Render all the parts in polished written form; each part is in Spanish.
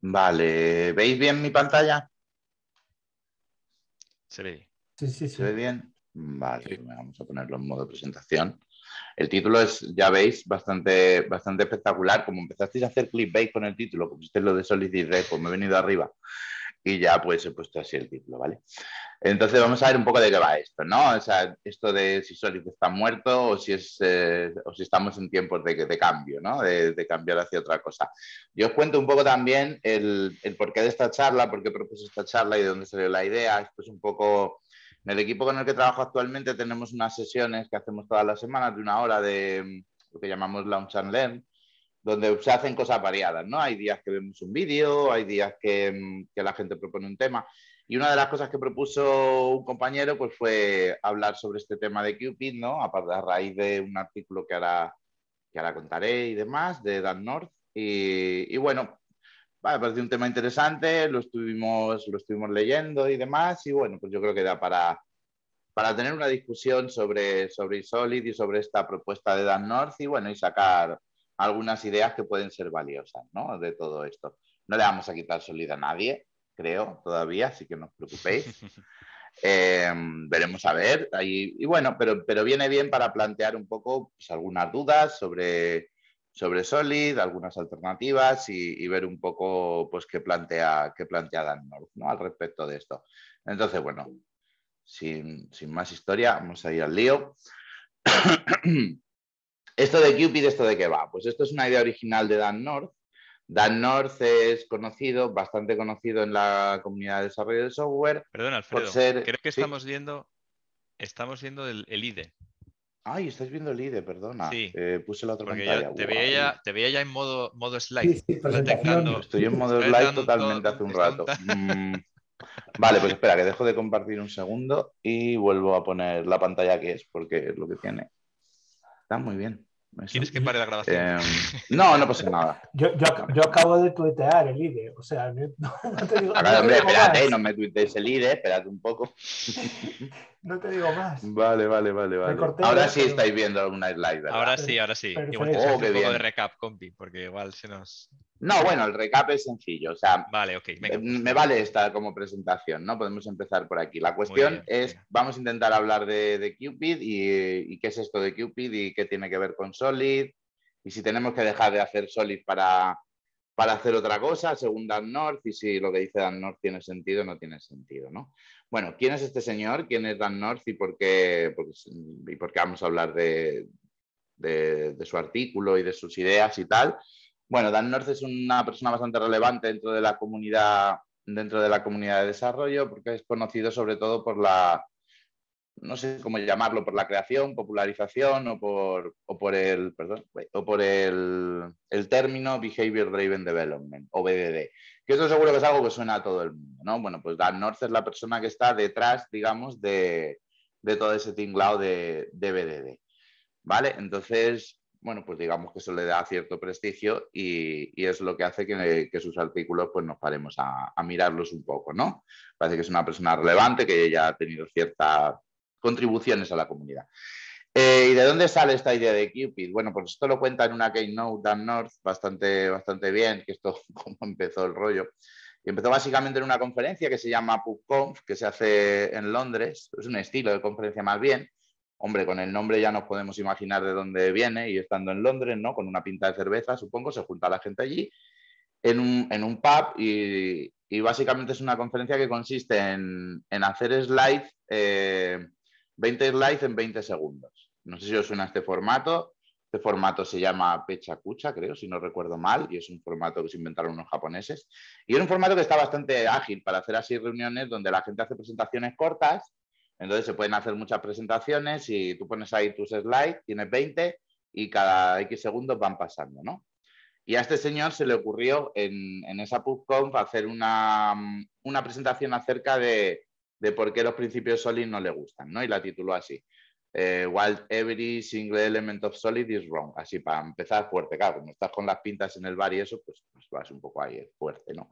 Vale, ¿veis bien mi pantalla? Se ve. Sí, sí, ¿Se ve sí. bien? Vale, Sí. pues vamos a ponerlo en modo presentación. El título es, ya veis, bastante espectacular. Como empezasteis a hacer clickbait con el título, pusiste lo de Solid y Red, pues me he venido arriba y ya pues he puesto así el título, ¿vale? Entonces vamos a ver un poco de qué va esto, ¿no? O sea, esto de si Solid está muerto o si estamos en tiempos de cambio, ¿no? De cambiar hacia otra cosa. Yo os cuento un poco también el porqué de esta charla, por qué propuse esta charla y de dónde salió la idea. Esto es un poco... En el equipo con el que trabajo actualmente tenemos unas sesiones que hacemos todas las semanas de una hora de lo que llamamos Launch and Learn, donde se hacen cosas variadas, ¿no? Hay días que vemos un vídeo, hay días que la gente propone un tema. Y una de las cosas que propuso un compañero pues fue hablar sobre este tema de Cupid, ¿no? A raíz de un artículo que ahora contaré y demás, de Dan North. Y bueno, me pareció un tema interesante, lo estuvimos leyendo y demás. Y bueno, pues yo creo que da para tener una discusión sobre Solid y sobre esta propuesta de Dan North y bueno, y sacar algunas ideas que pueden ser valiosas, ¿no? De todo esto. No le vamos a quitar Solid a nadie, creo, todavía, así que no os preocupéis. Veremos a ver. Y bueno, pero viene bien para plantear un poco pues, algunas dudas sobre Solid, algunas alternativas y ver un poco pues, qué plantea Dan North, ¿no? Al respecto de esto. Entonces, bueno, sin más historia, vamos a ir al lío. Esto de Cupid, ¿esto de qué va? Pues esto es una idea original de Dan North. Dan North es conocido, bastante conocido en la comunidad de desarrollo de software Perdón, por Alfredo. ser... Creo que ¿Sí? estamos viendo el IDE. Ay, estáis viendo el IDE, perdona. Sí, Puse la otra porque yo pantalla. Guay. te veía ya en modo slide. Sí, sí, Estás presentación. detectando, Estoy en modo estás slide dando totalmente hace dónde un está, rato. Vale, pues espera, que dejo de compartir un segundo y vuelvo a poner la pantalla que es, porque es lo que tiene. Está muy bien. ¿Quieres Eso. que pare la grabación? No, no pasa nada. Yo acabo de tuitear el IDE, o sea, no Ahora, te hombre, digo espérate, más. no me tuitees el IDE, espérate un poco. No te digo más. Vale. Ahora Recorté, sí pero estáis viendo alguna slide, ¿verdad? Ahora sí. Igual tienes que Oh, hacer perfecto. un qué poco de bien. recap, compi, porque igual se nos... No, bueno, el recap es sencillo. O sea, Vale, ok, venga, pues me venga. vale esta como presentación, ¿no? Podemos empezar por aquí. La Muy cuestión bien, es, venga. vamos a intentar hablar de Cupid y qué es esto de Cupid y qué tiene que ver con Solid y si tenemos que dejar de hacer Solid para hacer otra cosa, según Dan North, y si lo que dice Dan North tiene sentido o no tiene sentido, ¿no? Bueno, ¿quién es este señor? ¿Quién es Dan North y y por qué vamos a hablar de su artículo y de sus ideas y tal? Bueno, Dan North es una persona bastante relevante dentro de la comunidad de desarrollo, porque es conocido sobre todo por no sé cómo llamarlo, por la creación, popularización o por el término Behavior Driven Development, o BDD. Que eso seguro que es algo que suena a todo el mundo, ¿no? Bueno, pues Dan North es la persona que está detrás, digamos, de todo ese tinglado de BDD. ¿Vale? Entonces, bueno, pues digamos que eso le da cierto prestigio y es lo que hace que sus artículos pues nos paremos a mirarlos un poco, ¿no? Parece que es una persona relevante que ya ha tenido ciertas contribuciones a la comunidad. ¿Y de dónde sale esta idea de Cupid? Bueno, pues esto lo cuenta en una keynote Dan North bastante bien, que esto cómo empezó el rollo. Y empezó básicamente en una conferencia que se llama PubConf, que se hace en Londres. Es un estilo de conferencia más bien. Hombre, con el nombre ya nos podemos imaginar de dónde viene y estando en Londres, ¿no? Con una pinta de cerveza, supongo, se junta la gente allí en un pub y básicamente es una conferencia que consiste en hacer slides, 20 slides en 20 segundos. No sé si os suena este formato. Este formato se llama Pecha Kucha, creo, si no recuerdo mal, y es un formato que se inventaron unos japoneses. Y es un formato que está bastante ágil para hacer así reuniones donde la gente hace presentaciones cortas, entonces se pueden hacer muchas presentaciones y tú pones ahí tus slides, tienes 20 y cada X segundos van pasando, ¿no? Y a este señor se le ocurrió en esa PubConf hacer una presentación acerca de por qué los principios Solid no le gustan, ¿no? Y la tituló así. While every single element of Solid is wrong. Así para empezar fuerte, claro, como estás con las pintas en el bar y eso, pues vas un poco ahí fuerte, ¿no?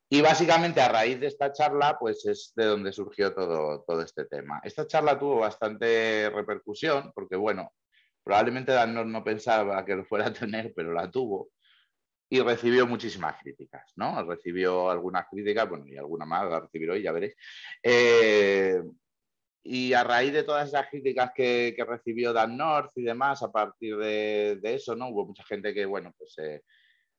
Y básicamente a raíz de esta charla, pues es de donde surgió todo este tema. Esta charla tuvo bastante repercusión, porque bueno, probablemente Dan no pensaba que lo fuera a tener, pero la tuvo. y recibió muchísimas críticas, ¿no? Recibió algunas críticas, bueno, y alguna más la recibiré hoy, ya veréis. Y a raíz de todas esas críticas que recibió Dan North y demás, a partir de eso, ¿no? Hubo mucha gente que, bueno, pues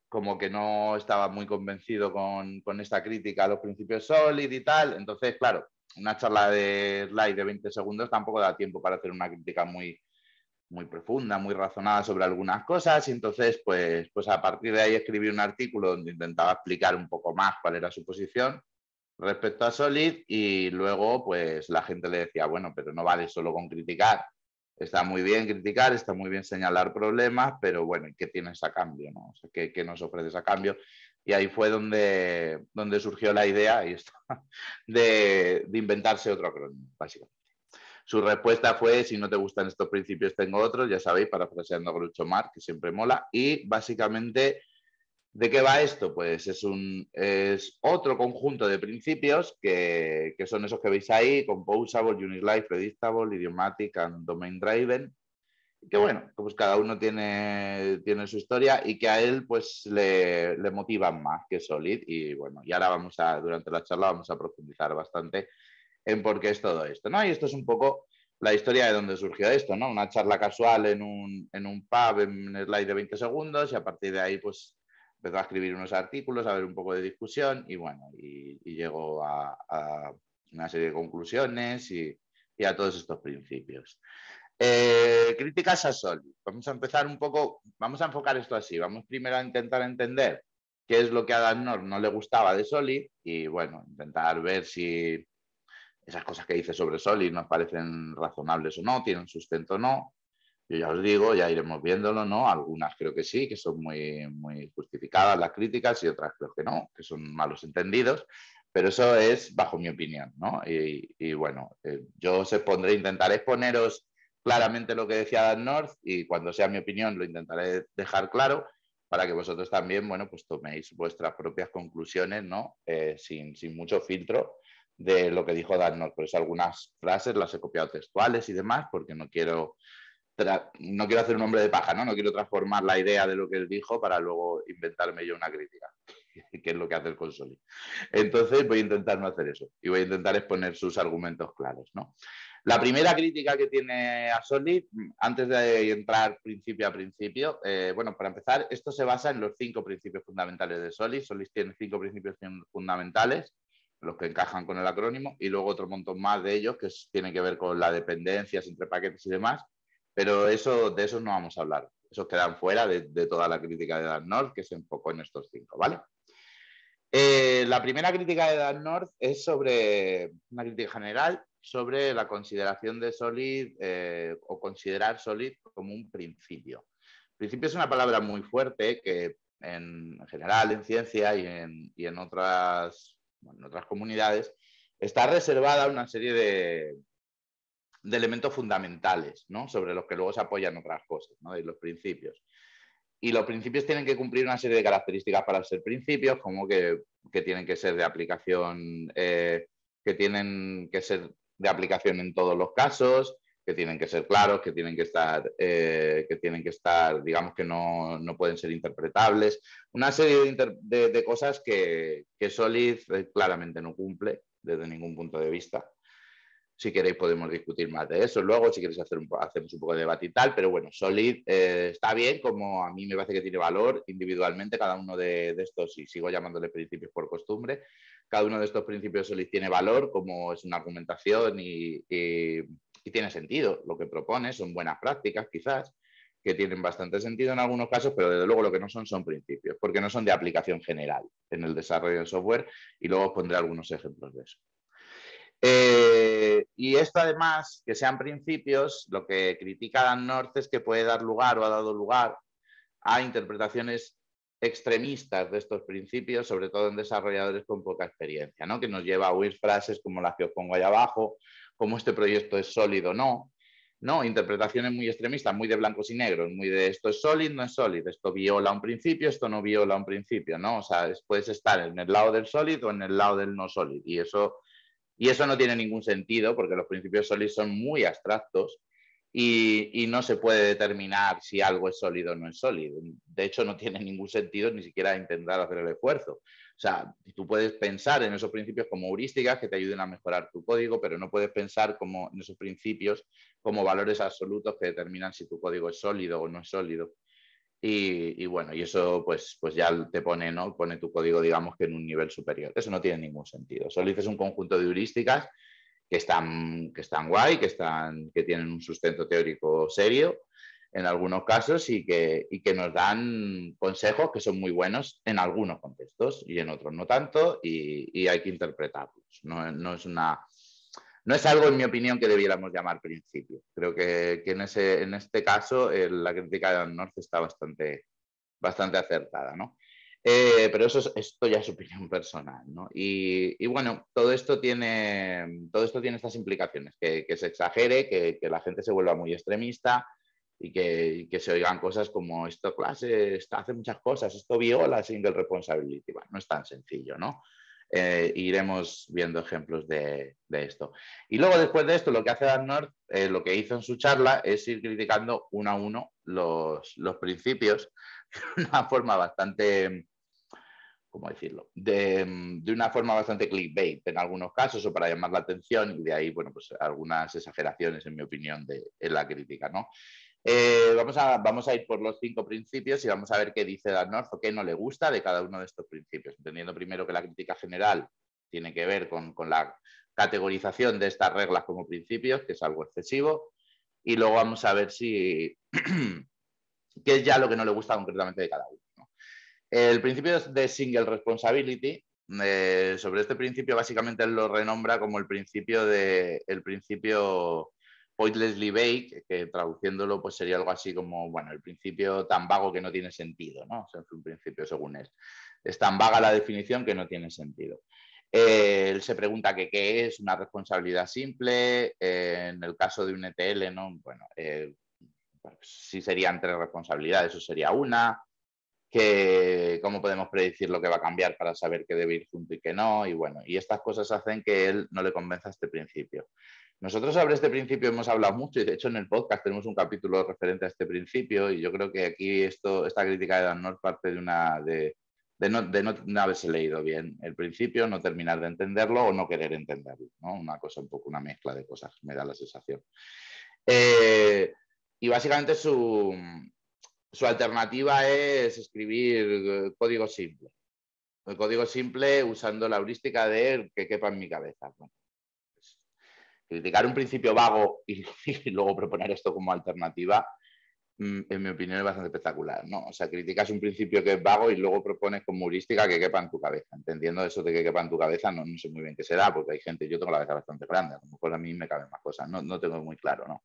como que no estaba muy convencido con esta crítica a los principios Solid y tal. Entonces, claro, una charla de slide de 20 segundos tampoco da tiempo para hacer una crítica muy profunda, muy razonada sobre algunas cosas, y entonces pues a partir de ahí escribí un artículo donde intentaba explicar un poco más cuál era su posición respecto a Solid, y luego pues la gente le decía, bueno, pero no vale solo con criticar, está muy bien criticar, está muy bien señalar problemas, pero bueno, ¿y qué tienes a cambio, no? O sea, ¿qué nos ofreces a cambio? Y ahí fue donde surgió la idea y esto, de inventarse otro acrónimo, básicamente. Su respuesta fue, si no te gustan estos principios, tengo otros, ya sabéis, parafraseando a Groucho Marx, que siempre mola. Y básicamente, ¿de qué va esto? Pues es otro conjunto de principios que son esos que veis ahí: composable, unilife, predictable, idiomatic and domain driven. Que bueno, pues cada uno tiene su historia y que a él pues le motivan más que Solid. Y bueno, y ahora durante la charla vamos a profundizar bastante en por qué es todo esto, ¿no? Y esto es un poco la historia de dónde surgió esto, ¿no? Una charla casual en un pub, en un slide de 20 segundos, y a partir de ahí pues empezó a escribir unos artículos, a ver un poco de discusión, y bueno, y llegó a una serie de conclusiones y a todos estos principios. Críticas a Solid. Vamos a empezar un poco, vamos a enfocar esto así. Vamos primero a intentar entender qué es lo que a Dan North no le gustaba de Solid, y bueno, intentar ver si esas cosas que dice sobre Solid nos parecen razonables o no, tienen sustento o no. Yo ya os digo, ya iremos viéndolo, ¿no? Algunas creo que sí, que son muy justificadas las críticas, y otras creo que no, que son malos entendidos, pero eso es bajo mi opinión, ¿no? Y bueno, yo os intentaré exponeros claramente lo que decía Dan North, y cuando sea mi opinión lo intentaré dejar claro para que vosotros también, bueno, pues toméis vuestras propias conclusiones, ¿no? Sin mucho filtro de lo que dijo Dan North. Por eso algunas frases las he copiado textuales y demás, porque no quiero hacer un hombre de paja, ¿no? No quiero transformar la idea de lo que él dijo para luego inventarme yo una crítica, que es lo que hace el Consoli. Entonces voy a intentar no hacer eso y voy a intentar exponer sus argumentos claros, ¿no? La primera crítica que tiene a Solid, antes de entrar principio a principio, bueno, para empezar, esto se basa en los 5 principios fundamentales de Solid. Solid tiene 5 principios fundamentales, los que encajan con el acrónimo, y luego otro montón más de ellos que tienen que ver con las dependencias entre paquetes y demás, pero de esos no vamos a hablar. Esos quedan fuera de toda la crítica de Dan North, que se enfocó en estos 5, ¿vale? La primera crítica de Dan North es sobre una crítica general sobre la consideración de Solid, o considerar Solid como un principio. Principio es una palabra muy fuerte que en general en ciencia y en otras comunidades está reservada a una serie de elementos fundamentales, ¿no? Sobre los que luego se apoyan otras cosas, ¿no? De los principios. Y los principios tienen que cumplir una serie de características para ser principios, como que tienen que ser de aplicación, que tienen que ser de aplicación en todos los casos, que tienen que ser claros, que tienen que estar, digamos, que no pueden ser interpretables. Una serie de cosas que Solid claramente no cumple desde ningún punto de vista. Si queréis podemos discutir más de eso luego, si queréis hacemos un poco de debate y tal, pero bueno, Solid está bien, como a mí me parece que tiene valor individualmente cada uno de estos, y sigo llamándole principios por costumbre. Cada uno de estos principios Solid tiene valor, como es una argumentación y tiene sentido lo que propone, son buenas prácticas quizás, que tienen bastante sentido en algunos casos, pero desde luego lo que no son principios, porque no son de aplicación general en el desarrollo de software, y luego os pondré algunos ejemplos de eso. Y esto además, que sean principios, lo que critica Dan North es que puede dar lugar o ha dado lugar a interpretaciones extremistas de estos principios, sobre todo en desarrolladores con poca experiencia, ¿no? Que nos lleva a oír frases como las que os pongo ahí abajo, como este proyecto es sólido o no, ¿no? Interpretaciones muy extremistas, muy de blancos y negros, muy de esto es sólido, no es sólido, esto viola un principio, esto no viola un principio, ¿no? O sea, puedes estar en el lado del sólido o en el lado del no sólido, y eso no tiene ningún sentido, porque los principios Solid son muy abstractos y no se puede determinar si algo es sólido o no es sólido. De hecho, no tiene ningún sentido ni siquiera intentar hacer el esfuerzo. O sea, tú puedes pensar en esos principios como heurísticas que te ayuden a mejorar tu código, pero no puedes pensar como en esos principios como valores absolutos que determinan si tu código es sólido o no es sólido. Y bueno, y eso pues ya te pone, ¿no? Pone tu código, digamos, que en un nivel superior. Eso no tiene ningún sentido. Solid es un conjunto de heurísticas que están guay, que tienen un sustento teórico serio en algunos casos y que nos dan consejos que son muy buenos en algunos contextos y en otros no tanto, y hay que interpretarlos. No es algo, en mi opinión, que debiéramos llamar principio. Creo que en este caso la crítica de Dan North está bastante acertada, ¿no? Pero esto ya es opinión personal, ¿no? Y bueno, todo esto tiene estas implicaciones, que se exagere, que la gente se vuelva muy extremista y que se oigan cosas como esto clase hace muchas cosas, esto viola single responsibility. Bueno, no es tan sencillo, ¿no? Iremos viendo ejemplos de esto. Y luego, después de esto, lo que hace Dan North, lo que hizo en su charla, es ir criticando uno a uno los principios de una forma bastante, ¿cómo decirlo? De una forma bastante clickbait en algunos casos, o para llamar la atención, y de ahí, bueno, pues algunas exageraciones, en mi opinión, en la crítica, ¿no? Vamos a ir por los 5 principios y vamos a ver qué dice Dan North o qué no le gusta de cada uno de estos principios, entendiendo primero que la crítica general tiene que ver con la categorización de estas reglas como principios, que es algo excesivo, y luego vamos a ver qué es ya lo que no le gusta concretamente de cada uno, ¿no? El principio de single responsibility, sobre este principio básicamente él lo renombra como el principio pointlessly vague, que traduciéndolo pues sería algo así como, bueno, el principio tan vago que no tiene sentido, ¿no? O sea, es un principio según él. Es tan vaga la definición que no tiene sentido. Él se pregunta que qué es una responsabilidad simple. En el caso de un ETL, ¿no? Bueno, pues, sí serían 3 responsabilidades, eso sería una. Cómo podemos predecir lo que va a cambiar para saber qué debe ir junto y qué no, y bueno, y estas cosas hacen que él no le convenza este principio. Nosotros sobre este principio hemos hablado mucho y de hecho en el podcast tenemos un capítulo referente a este principio, y yo creo que aquí esta crítica de Dan North parte de no haberse leído bien el principio, no terminar de entenderlo o no querer entenderlo, ¿no? Una cosa un poco, una mezcla de cosas, me da la sensación. Y básicamente su alternativa es escribir código simple. El código simple usando la heurística de que quepa en mi cabeza. Bueno, pues, criticar un principio vago y luego proponer esto como alternativa, en mi opinión, es bastante espectacular, ¿no? O sea, criticas un principio que es vago y luego propones como heurística que quepa en tu cabeza. Entendiendo eso de que quepa en tu cabeza, no sé muy bien qué será, porque hay gente, yo tengo la cabeza bastante grande, a lo mejor a mí me caben más cosas, no tengo muy claro, ¿no?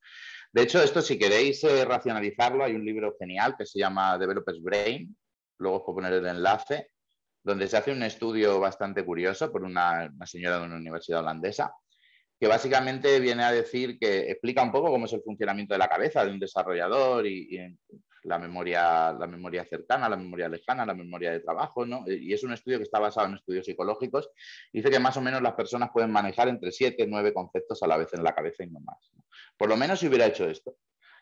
De hecho, esto, si queréis racionalizarlo, hay un libro genial que se llama Developer's Brain, luego os puedo poner el enlace, donde se hace un estudio bastante curioso por una señora de una universidad holandesa, que básicamente viene a decir que explica un poco cómo es el funcionamiento de la cabeza de un desarrollador y la memoria cercana, la memoria lejana, la memoria de trabajo, ¿no? Y es un estudio que está basado en estudios psicológicos. Dice que más o menos las personas pueden manejar entre 7 y 9 conceptos a la vez en la cabeza y no más, ¿no? Por lo menos si hubiera hecho esto,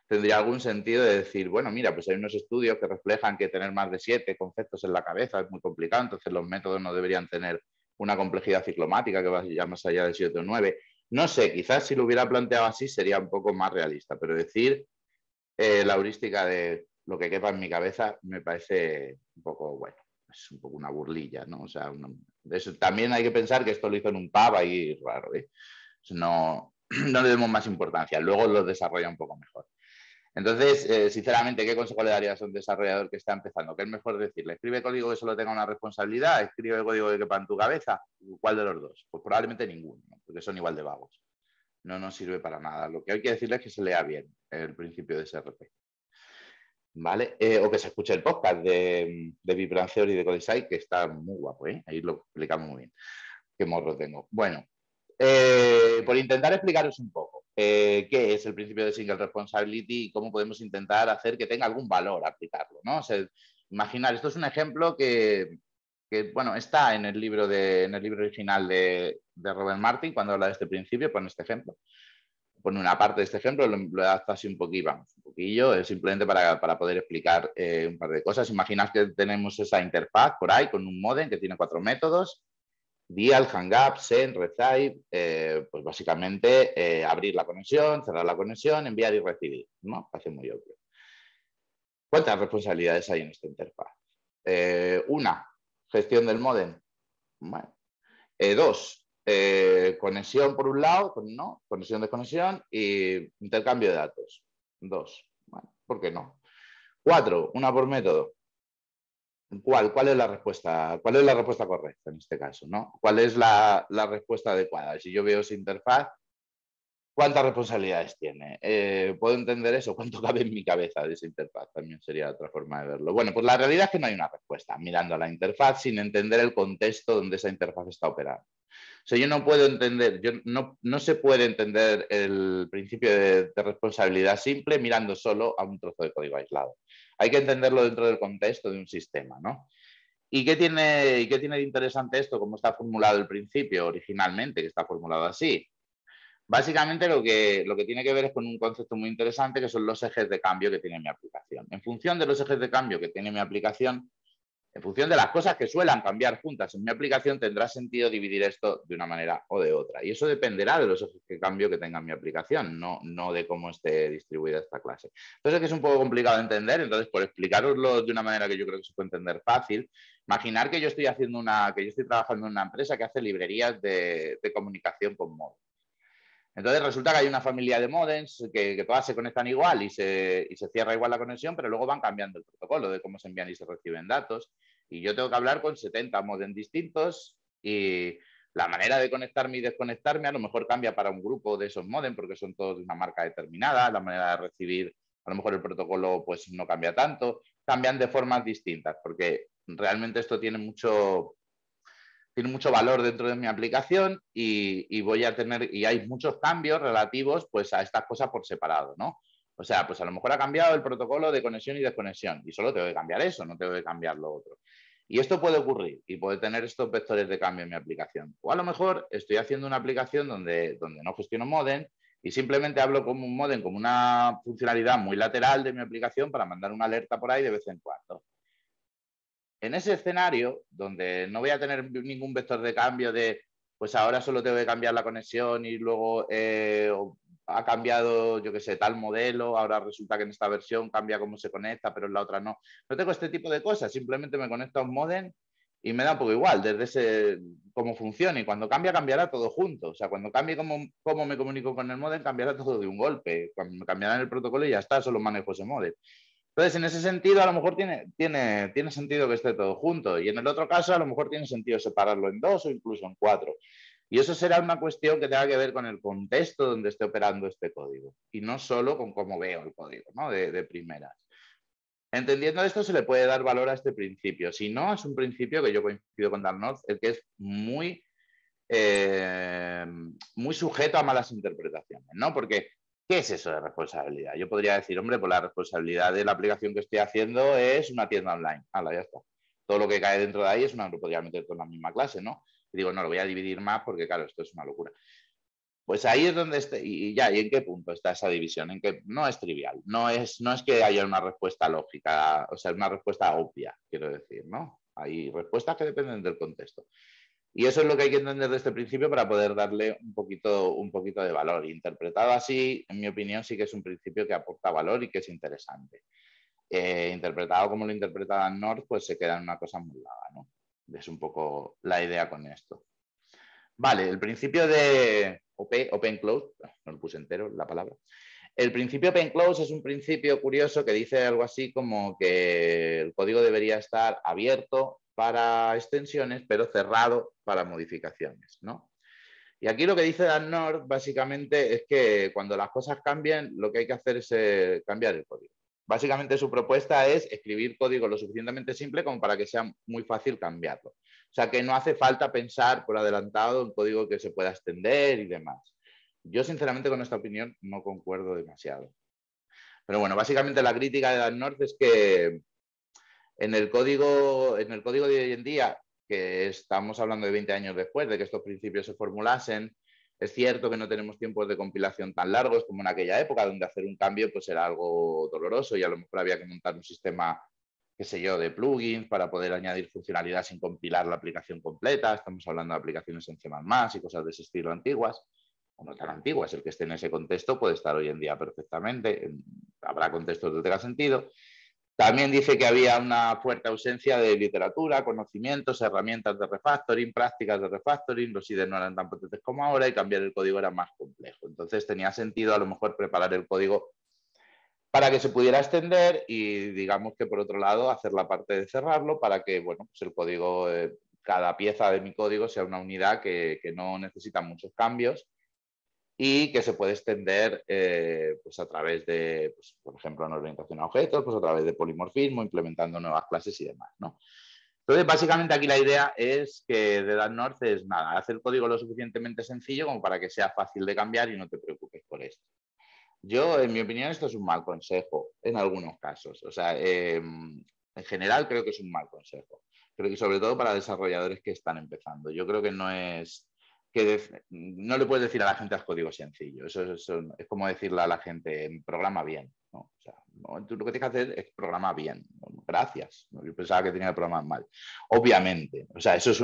tendría algún sentido de decir, bueno, mira, pues hay unos estudios que reflejan que tener más de 7 conceptos en la cabeza es muy complicado, entonces los métodos no deberían tener una complejidad ciclomática que vaya más allá de 7 o 9. No sé, quizás si lo hubiera planteado así sería un poco más realista, pero decir la heurística de lo que quepa en mi cabeza me parece un poco, bueno, es un poco una burlilla, ¿no? O sea, también hay que pensar que esto lo hizo en un pub ahí raro, ¿eh? No le demos más importancia, luego lo desarrolla un poco mejor. Entonces, sinceramente, ¿qué consejo le darías a un desarrollador que está empezando? ¿Qué es mejor decirle? ¿Escribe código que solo tenga una responsabilidad? ¿Escribe código que quepa en tu cabeza? ¿Cuál de los dos? Pues probablemente ninguno, ¿no? Porque son igual de vagos. No nos sirve para nada. Lo que hay que decirle es que se lea bien el principio de SRP. ¿Vale? O que se escuche el podcast de Vibrant Theory de Codesite, que está muy guapo, ¿eh? Ahí lo explicamos muy bien. Qué morro tengo. Bueno, por intentar explicaros un poco qué es el principio de single responsibility y cómo podemos intentar hacer que tenga algún valor aplicarlo, ¿no? O sea, imaginar, esto es un ejemplo que bueno, está en el libro original de Robert Martin, cuando habla de este principio, pone este ejemplo. pone una parte de este ejemplo, lo he adaptado así un poquillo, simplemente para poder explicar un par de cosas. Imaginad que tenemos esa interfaz por ahí con un modem que tiene 4 métodos: dial, hangup, send, receive, pues básicamente abrir la conexión, cerrar la conexión, enviar y recibir, ¿no? Parece muy obvio. ¿Cuántas responsabilidades hay en esta interfaz? Una, gestión del módem. Bueno. Dos, conexión por un lado, ¿no? Conexión, desconexión y intercambio de datos. Dos. Bueno, ¿por qué no? 4, una por método. ¿Cuál es la respuesta? ¿Cuál es la respuesta correcta en este caso, ¿no? ¿Cuál es la respuesta adecuada? Si yo veo esa interfaz, ¿cuántas responsabilidades tiene? ¿Puedo entender eso? ¿Cuánto cabe en mi cabeza de esa interfaz? También sería otra forma de verlo. Bueno, pues la realidad es que no hay una respuesta mirando a la interfaz sin entender el contexto donde esa interfaz está operando. O sea, yo no puedo entender, no se puede entender el principio de responsabilidad simple mirando solo a un trozo de código aislado. Hay que entenderlo dentro del contexto de un sistema, ¿no? ¿Y qué tiene de interesante esto? ¿Cómo está formulado el principio originalmente, que está formulado así? Básicamente lo que tiene que ver es con un concepto muy interesante, que son los ejes de cambio que tiene mi aplicación. En función de los ejes de cambio que tiene mi aplicación, en función de las cosas que suelan cambiar juntas en mi aplicación, tendrá sentido dividir esto de una manera o de otra. Y eso dependerá de los ejes de cambio que tenga mi aplicación, no de cómo esté distribuida esta clase. Entonces, es que es un poco complicado de entender. Entonces, por explicaroslo de una manera que yo creo que se puede entender fácil, imaginar que yo estoy trabajando en una empresa que hace librerías de comunicación con móvil. Entonces resulta que hay una familia de modems que todas se conectan igual y se cierra igual la conexión, pero luego van cambiando el protocolo de cómo se envían y se reciben datos. Y yo tengo que hablar con 70 modems distintos y la manera de conectarme y desconectarme a lo mejor cambia para un grupo de esos modems porque son todos de una marca determinada. La manera de recibir, a lo mejor el protocolo pues no cambia tanto. Cambian de formas distintas porque realmente esto tiene mucho valor dentro de mi aplicación y voy a tener, y hay muchos cambios relativos pues a estas cosas por separado, ¿no? O sea, pues a lo mejor ha cambiado el protocolo de conexión y desconexión y solo tengo que cambiar eso, no tengo que cambiar lo otro. Y esto puede ocurrir y puede tener estos vectores de cambio en mi aplicación. O a lo mejor estoy haciendo una aplicación donde no gestiono modem y simplemente hablo como un modem, como una funcionalidad muy lateral de mi aplicación para mandar una alerta por ahí de vez en cuando. En ese escenario, donde no voy a tener ningún vector de cambio de, pues ahora solo tengo que cambiar la conexión y luego ha cambiado, yo qué sé, tal modelo, ahora resulta que en esta versión cambia cómo se conecta, pero en la otra no. No tengo este tipo de cosas, simplemente me conecto a un modem y me da un poco igual, desde cómo funciona, y cuando cambia, cambiará todo junto. O sea, cuando cambie cómo me comunico con el modem, cambiará todo de un golpe. Cuando me cambiarán el protocolo y ya está, solo manejo ese modem. Entonces, en ese sentido, a lo mejor tiene sentido que esté todo junto. Y en el otro caso, a lo mejor tiene sentido separarlo en 2 o incluso en 4. Y eso será una cuestión que tenga que ver con el contexto donde esté operando este código. Y no solo con cómo veo el código, ¿no? De primeras. Entendiendo esto, se le puede dar valor a este principio. Si no, es un principio que yo coincido con Dan North, el que es muy sujeto a malas interpretaciones, ¿no? Porque ¿qué es eso de responsabilidad? Yo podría decir, hombre, pues la responsabilidad de la aplicación que estoy haciendo es una tienda online. ¡Hala, ya está! Todo lo que cae dentro de ahí lo podría meter todo en la misma clase, ¿no? Y digo, no, lo voy a dividir más porque, claro, esto es una locura. Pues ahí es donde está, ¿y en qué punto está esa división? En que no es trivial, no es que haya una respuesta lógica, o sea, una respuesta obvia, quiero decir, ¿no? Hay respuestas que dependen del contexto. Y eso es lo que hay que entender de este principio para poder darle un poquito de valor. Interpretado así, en mi opinión, sí que es un principio que aporta valor y que es interesante. Interpretado como lo interpreta Dan North, pues se queda en una cosa muy vaga, ¿no? Es un poco la idea con esto. Vale, el principio de Open Close, no lo puse entero la palabra. El principio Open Close es un principio curioso que dice algo así como que el código debería estar abierto para extensiones, pero cerrado para modificaciones, ¿no? Y aquí lo que dice Dan North básicamente es que cuando las cosas cambian, lo que hay que hacer es cambiar el código. Básicamente su propuesta es escribir código lo suficientemente simple como para que sea muy fácil cambiarlo. O sea, que no hace falta pensar por adelantado un código que se pueda extender y demás. Yo, sinceramente, con esta opinión no concuerdo demasiado. Pero bueno, básicamente la crítica de Dan North es que en el código de hoy en día, que estamos hablando de 20 años después de que estos principios se formulasen, Es cierto que no tenemos tiempos de compilación tan largos como en aquella época, donde hacer un cambio pues era algo doloroso y a lo mejor había que montar un sistema, qué sé yo, de plugins para poder añadir funcionalidad sin compilar la aplicación completa. Estamos hablando de aplicaciones en C++ y cosas de ese estilo antiguas, o no tan antiguas. El que esté en ese contexto puede estar hoy en día perfectamente. Habrá contextos donde tenga sentido. También dice que había una fuerte ausencia de literatura, conocimientos, herramientas de refactoring, prácticas de refactoring, los IDE no eran tan potentes como ahora y cambiar el código era más complejo. Entonces tenía sentido a lo mejor preparar el código para que se pudiera extender y digamos que por otro lado hacer la parte de cerrarlo para que bueno, pues el código, cada pieza de mi código sea una unidad que no necesita muchos cambios y que se puede extender pues a través de, pues, por ejemplo, en orientación a objetos, pues a través de polimorfismo, implementando nuevas clases y demás, ¿no? Entonces, básicamente aquí la idea es que de Dart North es nada, hacer el código lo suficientemente sencillo como para que sea fácil de cambiar y no te preocupes por esto. Yo, en mi opinión, esto es un mal consejo en algunos casos. O sea, en general creo que es un mal consejo. Creo que sobre todo para desarrolladores que están empezando. Yo creo que no es no le puedes decir a la gente haz código sencillo. Eso es como decirle a la gente programa bien, ¿no? O sea, no, tú lo que tienes que hacer es programar bien. Gracias. Yo pensaba que tenía que programar mal. Obviamente. O sea, eso es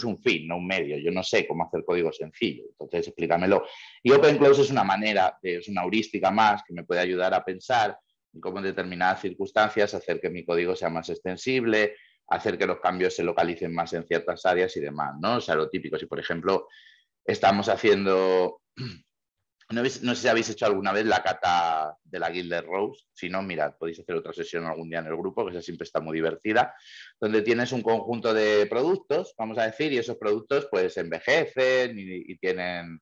un fin, no un medio. Yo no sé cómo hacer código sencillo. Entonces, explícamelo. Y OpenClose es una manera, es una heurística más que me puede ayudar a pensar en cómo en determinadas circunstancias hacer que mi código sea más extensible, hacer que los cambios se localicen más en ciertas áreas y demás, ¿no? O sea, lo típico. Si, por ejemplo, estamos haciendo... No sé si habéis hecho alguna vez la cata de la Gilded Rose. Si no, mirad, podéis hacer otra sesión algún día en el grupo, que esa siempre está muy divertida, donde tienes un conjunto de productos, vamos a decir, y esos productos pues envejecen y tienen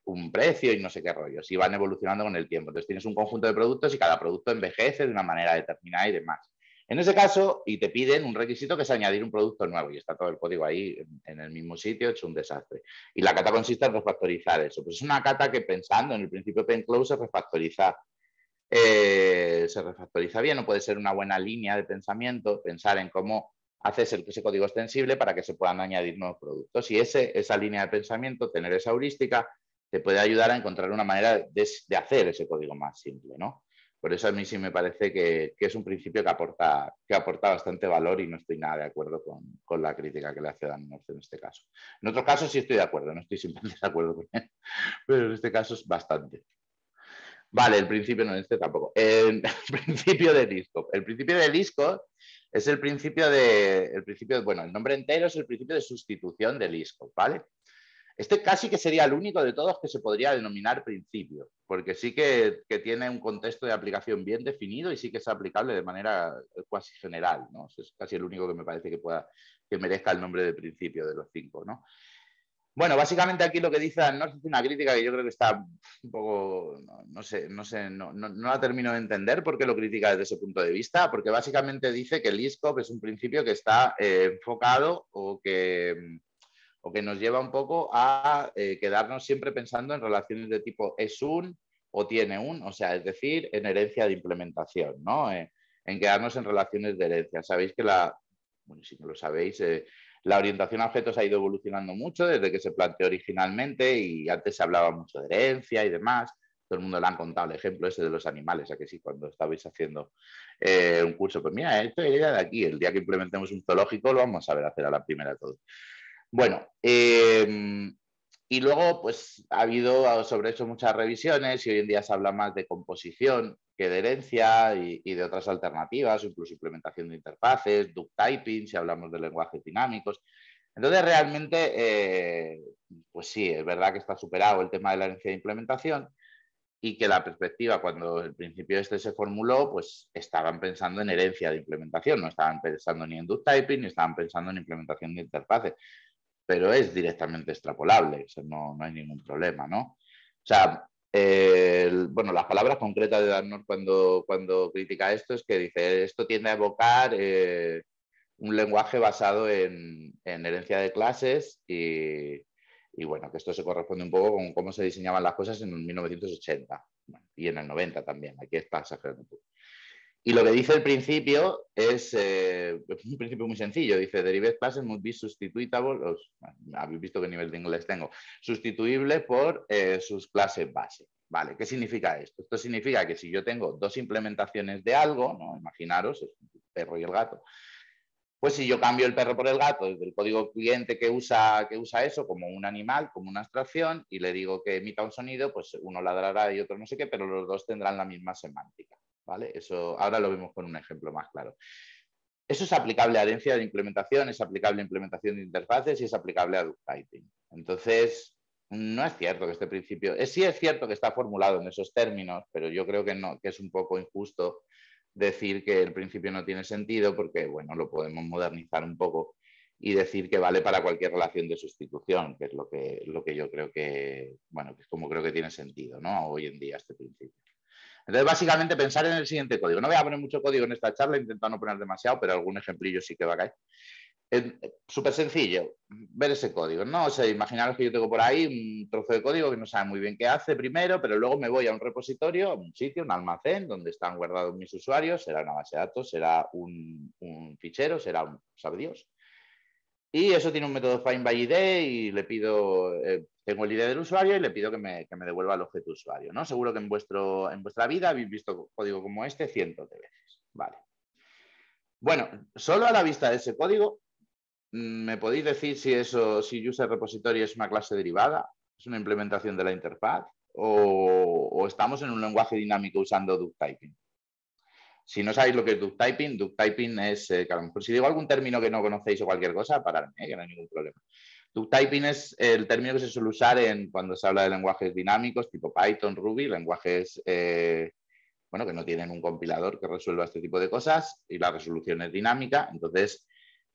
un precio y no sé qué rollos, y van evolucionando con el tiempo. Entonces tienes un conjunto de productos y cada producto envejece de una manera determinada y demás. En ese caso, y te piden un requisito que es añadir un producto nuevo y está todo el código ahí en el mismo sitio, hecho un desastre. Y la cata consiste en refactorizar eso. Pues es una cata que pensando en el principio OpenClose se refactoriza bien, o puede ser una buena línea de pensamiento, pensar en cómo haces ese código extensible para que se puedan añadir nuevos productos. Y esa línea de pensamiento, tener esa heurística, te puede ayudar a encontrar una manera de hacer ese código más simple, ¿no? Por eso a mí sí me parece que es un principio que aporta bastante valor y no estoy nada de acuerdo con la crítica que le hace Dan North en este caso. En otros casos sí estoy de acuerdo, no estoy simplemente de acuerdo con él, pero en este caso es bastante. Vale, el principio no, este tampoco. El principio de Liskov. El principio de Liskov es el principio bueno, el nombre entero es el principio de sustitución de Liskov, ¿vale? Este casi que sería el único de todos que se podría denominar principio, porque sí que tiene un contexto de aplicación bien definido y sí que es aplicable de manera casi general, ¿no? Es casi el único que me parece que merezca el nombre de principio de los 5, ¿no? Bueno, básicamente aquí lo que dice North es una crítica que yo creo que está un poco, no la termino de entender por qué lo critica desde ese punto de vista, porque básicamente dice que el Liskov es un principio que está enfocado o que nos lleva un poco a quedarnos siempre pensando en relaciones de tipo es un o tiene un, o sea, es decir, en herencia de implementación, ¿no? En quedarnos en relaciones de herencia. Sabéis que bueno, si no lo sabéis, la orientación a objetos ha ido evolucionando mucho desde que se planteó originalmente y antes se hablaba mucho de herencia y demás. Todo el mundo le han contado el ejemplo ese de los animales, a que sí, cuando estabais haciendo un curso, pues mira, esto iría de aquí, el día que implementemos un zoológico lo vamos a ver hacer a la primera de todo. Bueno, y luego pues ha habido sobre eso muchas revisiones y hoy en día se habla más de composición que de herencia y de otras alternativas, incluso implementación de interfaces, duck typing, si hablamos de lenguajes dinámicos. Entonces realmente, pues sí, es verdad que está superado el tema de la herencia de implementación y que la perspectiva cuando el principio este se formuló, pues estaban pensando en herencia de implementación, no estaban pensando ni en duck typing ni estaban pensando en implementación de interfaces, pero es directamente extrapolable, o sea, no hay ningún problema, ¿no? O sea, bueno, las palabras concretas de Dan North cuando critica esto es que dice, esto tiende a evocar un lenguaje basado en herencia de clases y bueno, que esto se corresponde un poco con cómo se diseñaban las cosas en 1980 bueno, y en el 90 también, aquí está exagerando un poco. Y lo que dice el principio es un principio muy sencillo. Dice, derived classes must be substitutable, habéis visto qué nivel de inglés tengo, sustituible por sus clases base. Vale, ¿qué significa esto? Esto significa que si yo tengo dos implementaciones de algo, ¿no? Imaginaros, el perro y el gato, pues si yo cambio el perro por el gato desde el código cliente que usa eso como un animal, como una abstracción, y le digo que emita un sonido, pues uno ladrará y otro no sé qué, pero los dos tendrán la misma semántica. ¿Vale? Eso ahora lo vemos con un ejemplo más claro. Eso es aplicable a herencia de implementación, es aplicable a implementación de interfaces y es aplicable a duck typing. Entonces, no es cierto que este principio... sí es cierto que está formulado en esos términos, pero yo creo que no, que es un poco injusto decir que el principio no tiene sentido porque, bueno, lo podemos modernizar un poco y decir que vale para cualquier relación de sustitución, que es lo que yo creo que, bueno, que es como creo que tiene sentido, ¿no? Hoy en día este principio. Entonces, básicamente, pensar en el siguiente código. No voy a poner mucho código en esta charla, intento no poner demasiado, pero algún ejemplillo sí que va a caer. Es súper sencillo ver ese código, ¿no? O sea, imaginaros que yo tengo por ahí un trozo de código que no sabe muy bien qué hace primero, pero luego me voy a un repositorio, a un sitio, un almacén donde están guardados mis usuarios, será una base de datos, será un fichero, será un sabe Dios. Y eso tiene un método findById y le pido, tengo el ID del usuario y le pido que me devuelva el objeto usuario, ¿no? Seguro que en vuestra vida habéis visto código como este cientos de veces. Vale. Bueno, solo a la vista de ese código, ¿me podéis decir si user repository es una clase derivada? ¿Es una implementación de la interfaz? ¿O estamos en un lenguaje dinámico usando duck typing? Si no sabéis lo que es duck typing es, que a lo mejor si digo algún término que no conocéis o cualquier cosa, paradme, que no hay ningún problema. Duck typing es el término que se suele usar cuando se habla de lenguajes dinámicos, tipo Python, Ruby, lenguajes bueno, que no tienen un compilador que resuelva este tipo de cosas y la resolución es dinámica. Entonces,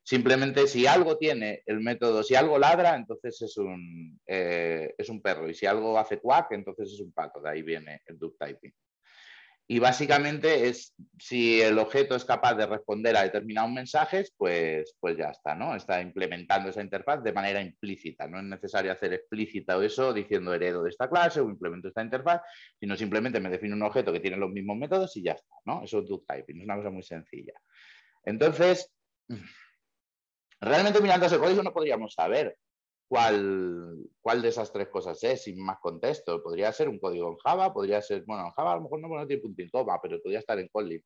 simplemente si algo tiene el método, si algo ladra, entonces es un perro. Y si algo hace quack, entonces es un pato. De ahí viene el duck typing. Y básicamente es si el objeto es capaz de responder a determinados mensajes, pues ya está, ¿no? Está implementando esa interfaz de manera implícita. No es necesario hacer explícita eso diciendo heredo de esta clase o implemento esta interfaz, sino simplemente me define un objeto que tiene los mismos métodos y ya está, ¿no? Eso es duck typing, es una cosa muy sencilla. Entonces, realmente mirando ese código no podríamos saber cuál de esas tres cosas es, sin más contexto. Podría ser un código en Java, podría ser, bueno, en Java a lo mejor no tiene punto y coma, pero podría estar en Kotlin.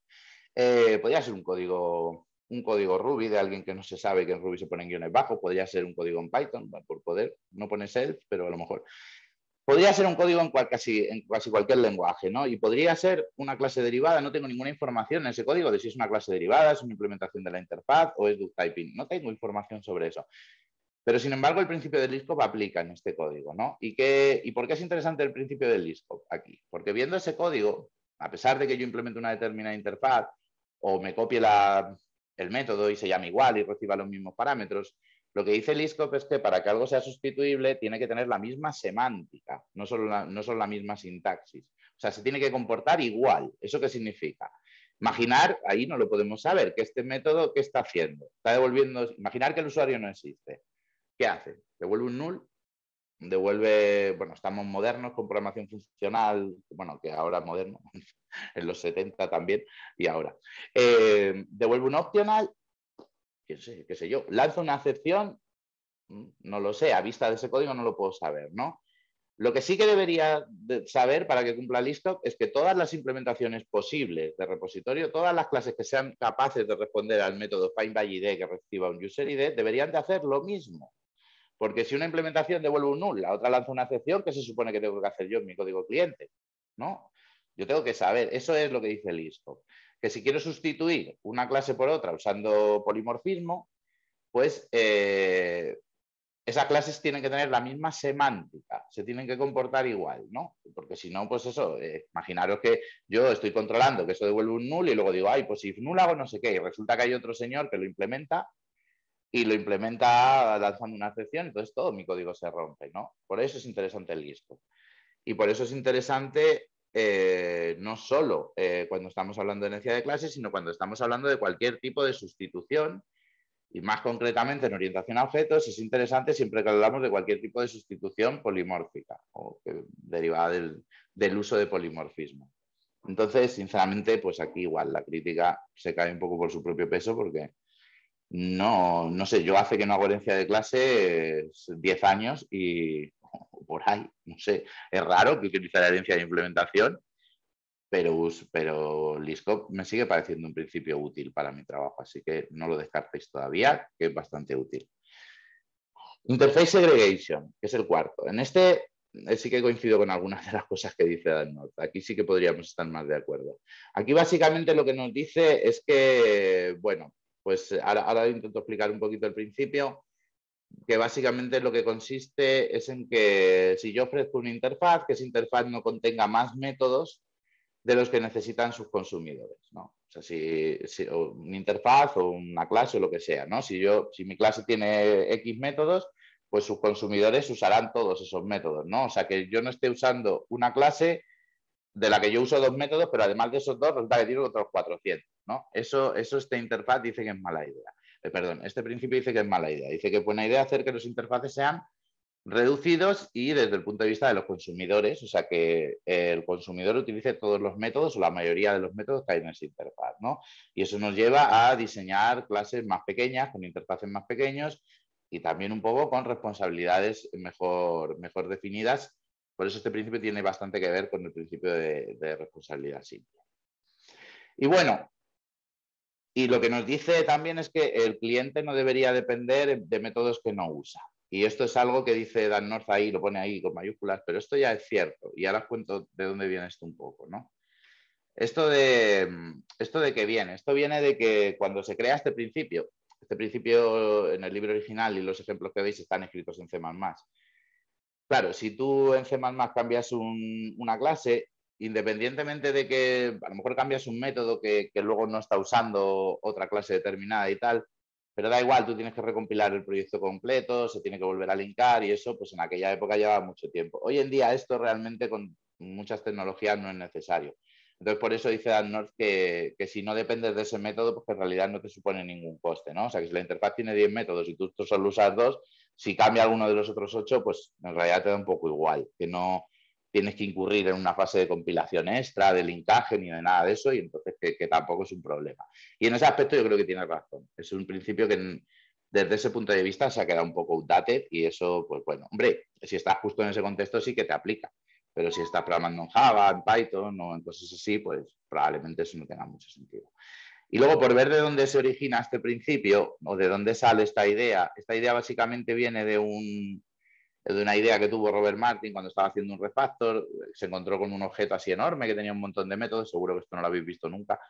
Podría ser un código Ruby de alguien que no se sabe que en Ruby se ponen guiones bajos, podría ser un código en Python, por poder, no pone self, pero a lo mejor. Podría ser un código en casi cualquier lenguaje, ¿no? Y podría ser una clase derivada, no tengo ninguna información en ese código de si es una clase derivada, es una implementación de la interfaz o es duck typing. No tengo información sobre eso. Pero, sin embargo, el principio del Liskov aplica en este código, ¿no? ¿Y por qué es interesante el principio del Liskov aquí? Porque viendo ese código, a pesar de que yo implemente una determinada interfaz o me copie el método y se llame igual y reciba los mismos parámetros, lo que dice Liskov es que para que algo sea sustituible tiene que tener la misma semántica, no solo la misma sintaxis. O sea, se tiene que comportar igual. ¿Eso qué significa? Imaginar, ahí no lo podemos saber, que este método, ¿qué está haciendo? Está devolviendo, imaginar que el usuario no existe. ¿Qué hace? Devuelve un null, bueno, estamos modernos con programación funcional, bueno, que ahora es moderno, en los 70 también, y ahora. Devuelve un optional, qué sé yo, lanza una excepción, no lo sé, a vista de ese código no lo puedo saber, ¿no? Lo que sí que debería saber para que cumpla Liskov es que todas las implementaciones posibles de repositorio, todas las clases que sean capaces de responder al método findById que reciba un userID, deberían de hacer lo mismo. Porque si una implementación devuelve un null, la otra lanza una excepción, ¿qué se supone que tengo que hacer yo en mi código cliente? ¿No? Yo tengo que saber, eso es lo que dice Liskov, que si quiero sustituir una clase por otra usando polimorfismo, pues esas clases tienen que tener la misma semántica, se tienen que comportar igual, ¿no? Porque si no, pues eso, imaginaros que yo estoy controlando que eso devuelve un null y luego digo, ay, pues si null hago no sé qué, y resulta que hay otro señor que lo implementa y lo implementa lanzando una excepción, entonces todo mi código se rompe, ¿no? Por eso es interesante el Liskov. Y por eso es interesante no solo cuando estamos hablando de herencia de clases, sino cuando estamos hablando de cualquier tipo de sustitución, y más concretamente en orientación a objetos, es interesante siempre que hablamos de cualquier tipo de sustitución polimórfica o derivada del uso de polimorfismo. Entonces, sinceramente, pues aquí igual la crítica se cae un poco por su propio peso porque no sé, yo hace que no hago herencia de clase 10 años y por ahí, no sé, es raro que utilice la herencia de implementación, pero Liskop me sigue pareciendo un principio útil para mi trabajo, así que no lo descartéis todavía, que es bastante útil. Interface Segregation, que es el cuarto. En este sí que coincido con algunas de las cosas que dice Dan North. Aquí sí que podríamos estar más de acuerdo. Aquí básicamente lo que nos dice es que, bueno, pues ahora intento explicar un poquito el principio, que básicamente lo que consiste es en que si yo ofrezco una interfaz, que esa interfaz no contenga más métodos de los que necesitan sus consumidores, ¿no? O sea, si o una interfaz o una clase o lo que sea, ¿no? Si mi clase tiene X métodos, pues sus consumidores usarán todos esos métodos, ¿no? O sea, que yo no esté usando una clase de la que yo uso 2 métodos, pero además de esos 2, resulta que tiene otros 400, ¿no? Eso esta interfaz dice que es mala idea. Perdón, este principio dice que es mala idea. Dice que es buena idea hacer que los interfaces sean reducidos y desde el punto de vista de los consumidores, o sea que el consumidor utilice todos los métodos o la mayoría de los métodos que hay en esa interfaz, ¿no? Y eso nos lleva a diseñar clases más pequeñas, con interfaces más pequeños y también un poco con responsabilidades mejor definidas. Por eso este principio tiene bastante que ver con el principio de responsabilidad simple. Y bueno, y lo que nos dice también es que el cliente no debería depender de métodos que no usa. Y esto es algo que dice Dan North ahí, lo pone ahí con mayúsculas, pero esto ya es cierto. Y ahora os cuento de dónde viene esto un poco, ¿no? Esto de qué viene. Esto viene de que cuando se crea este principio en el libro original y los ejemplos que veis están escritos en C++. Claro, si tú en C++ cambias una clase, independientemente de que a lo mejor cambias un método que luego no está usando otra clase determinada y tal, pero da igual, tú tienes que recompilar el proyecto completo, se tiene que volver a linkar y eso, pues en aquella época llevaba mucho tiempo. Hoy en día esto realmente con muchas tecnologías no es necesario. Entonces, por eso dice Dan North que si no dependes de ese método, pues que en realidad no te supone ningún coste, ¿no? O sea, que si la interfaz tiene 10 métodos y tú solo usas 2, si cambia alguno de los otros 8, pues en realidad te da un poco igual, que no tienes que incurrir en una fase de compilación extra, de linkaje ni de nada de eso, y entonces que tampoco es un problema. Y en ese aspecto yo creo que tienes razón. Es un principio que desde ese punto de vista se ha quedado un poco outdated y eso, pues bueno, hombre, si estás justo en ese contexto sí que te aplica, pero si estás programando en Java, en Python o en cosas así, pues probablemente eso no tenga mucho sentido. Y luego, por ver de dónde se origina este principio o de dónde sale esta idea básicamente viene de una idea que tuvo Robert Martin cuando estaba haciendo un refactor. Se encontró con un objeto así enorme que tenía un montón de métodos, seguro que esto no lo habéis visto nunca.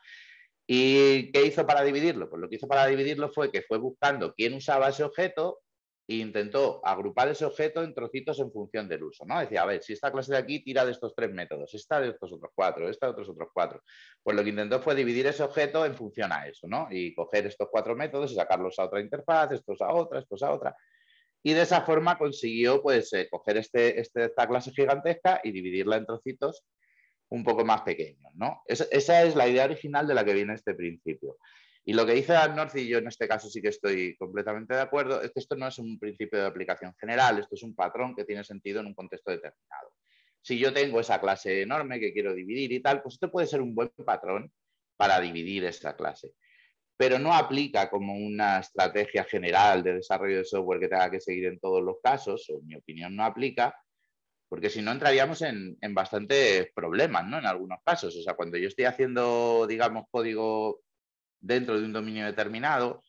¿Y qué hizo para dividirlo? Pues lo que hizo para dividirlo fue que fue buscando quién usaba ese objeto e intentó agrupar ese objeto en trocitos en función del uso, ¿no? Decía, a ver, si esta clase de aquí tira de estos 3 métodos, esta de estos otros 4, esta de otros 4. Pues lo que intentó fue dividir ese objeto en función a eso, ¿no? Y coger estos 4 métodos y sacarlos a otra interfaz, estos a otra, estos a otra. Y de esa forma consiguió pues coger esta clase gigantesca y dividirla en trocitos un poco más pequeños, ¿no? Esa es la idea original de la que viene este principio. Y lo que dice Dan North, y yo en este caso sí que estoy completamente de acuerdo, es que esto no es un principio de aplicación general, esto es un patrón que tiene sentido en un contexto determinado. Si yo tengo esa clase enorme que quiero dividir y tal, pues esto puede ser un buen patrón para dividir esa clase, pero no aplica como una estrategia general de desarrollo de software que tenga que seguir en todos los casos, o en mi opinión no aplica, porque si no entraríamos en bastantes problemas, ¿no? En algunos casos. O sea, cuando yo estoy haciendo, digamos, código dentro de un dominio determinado,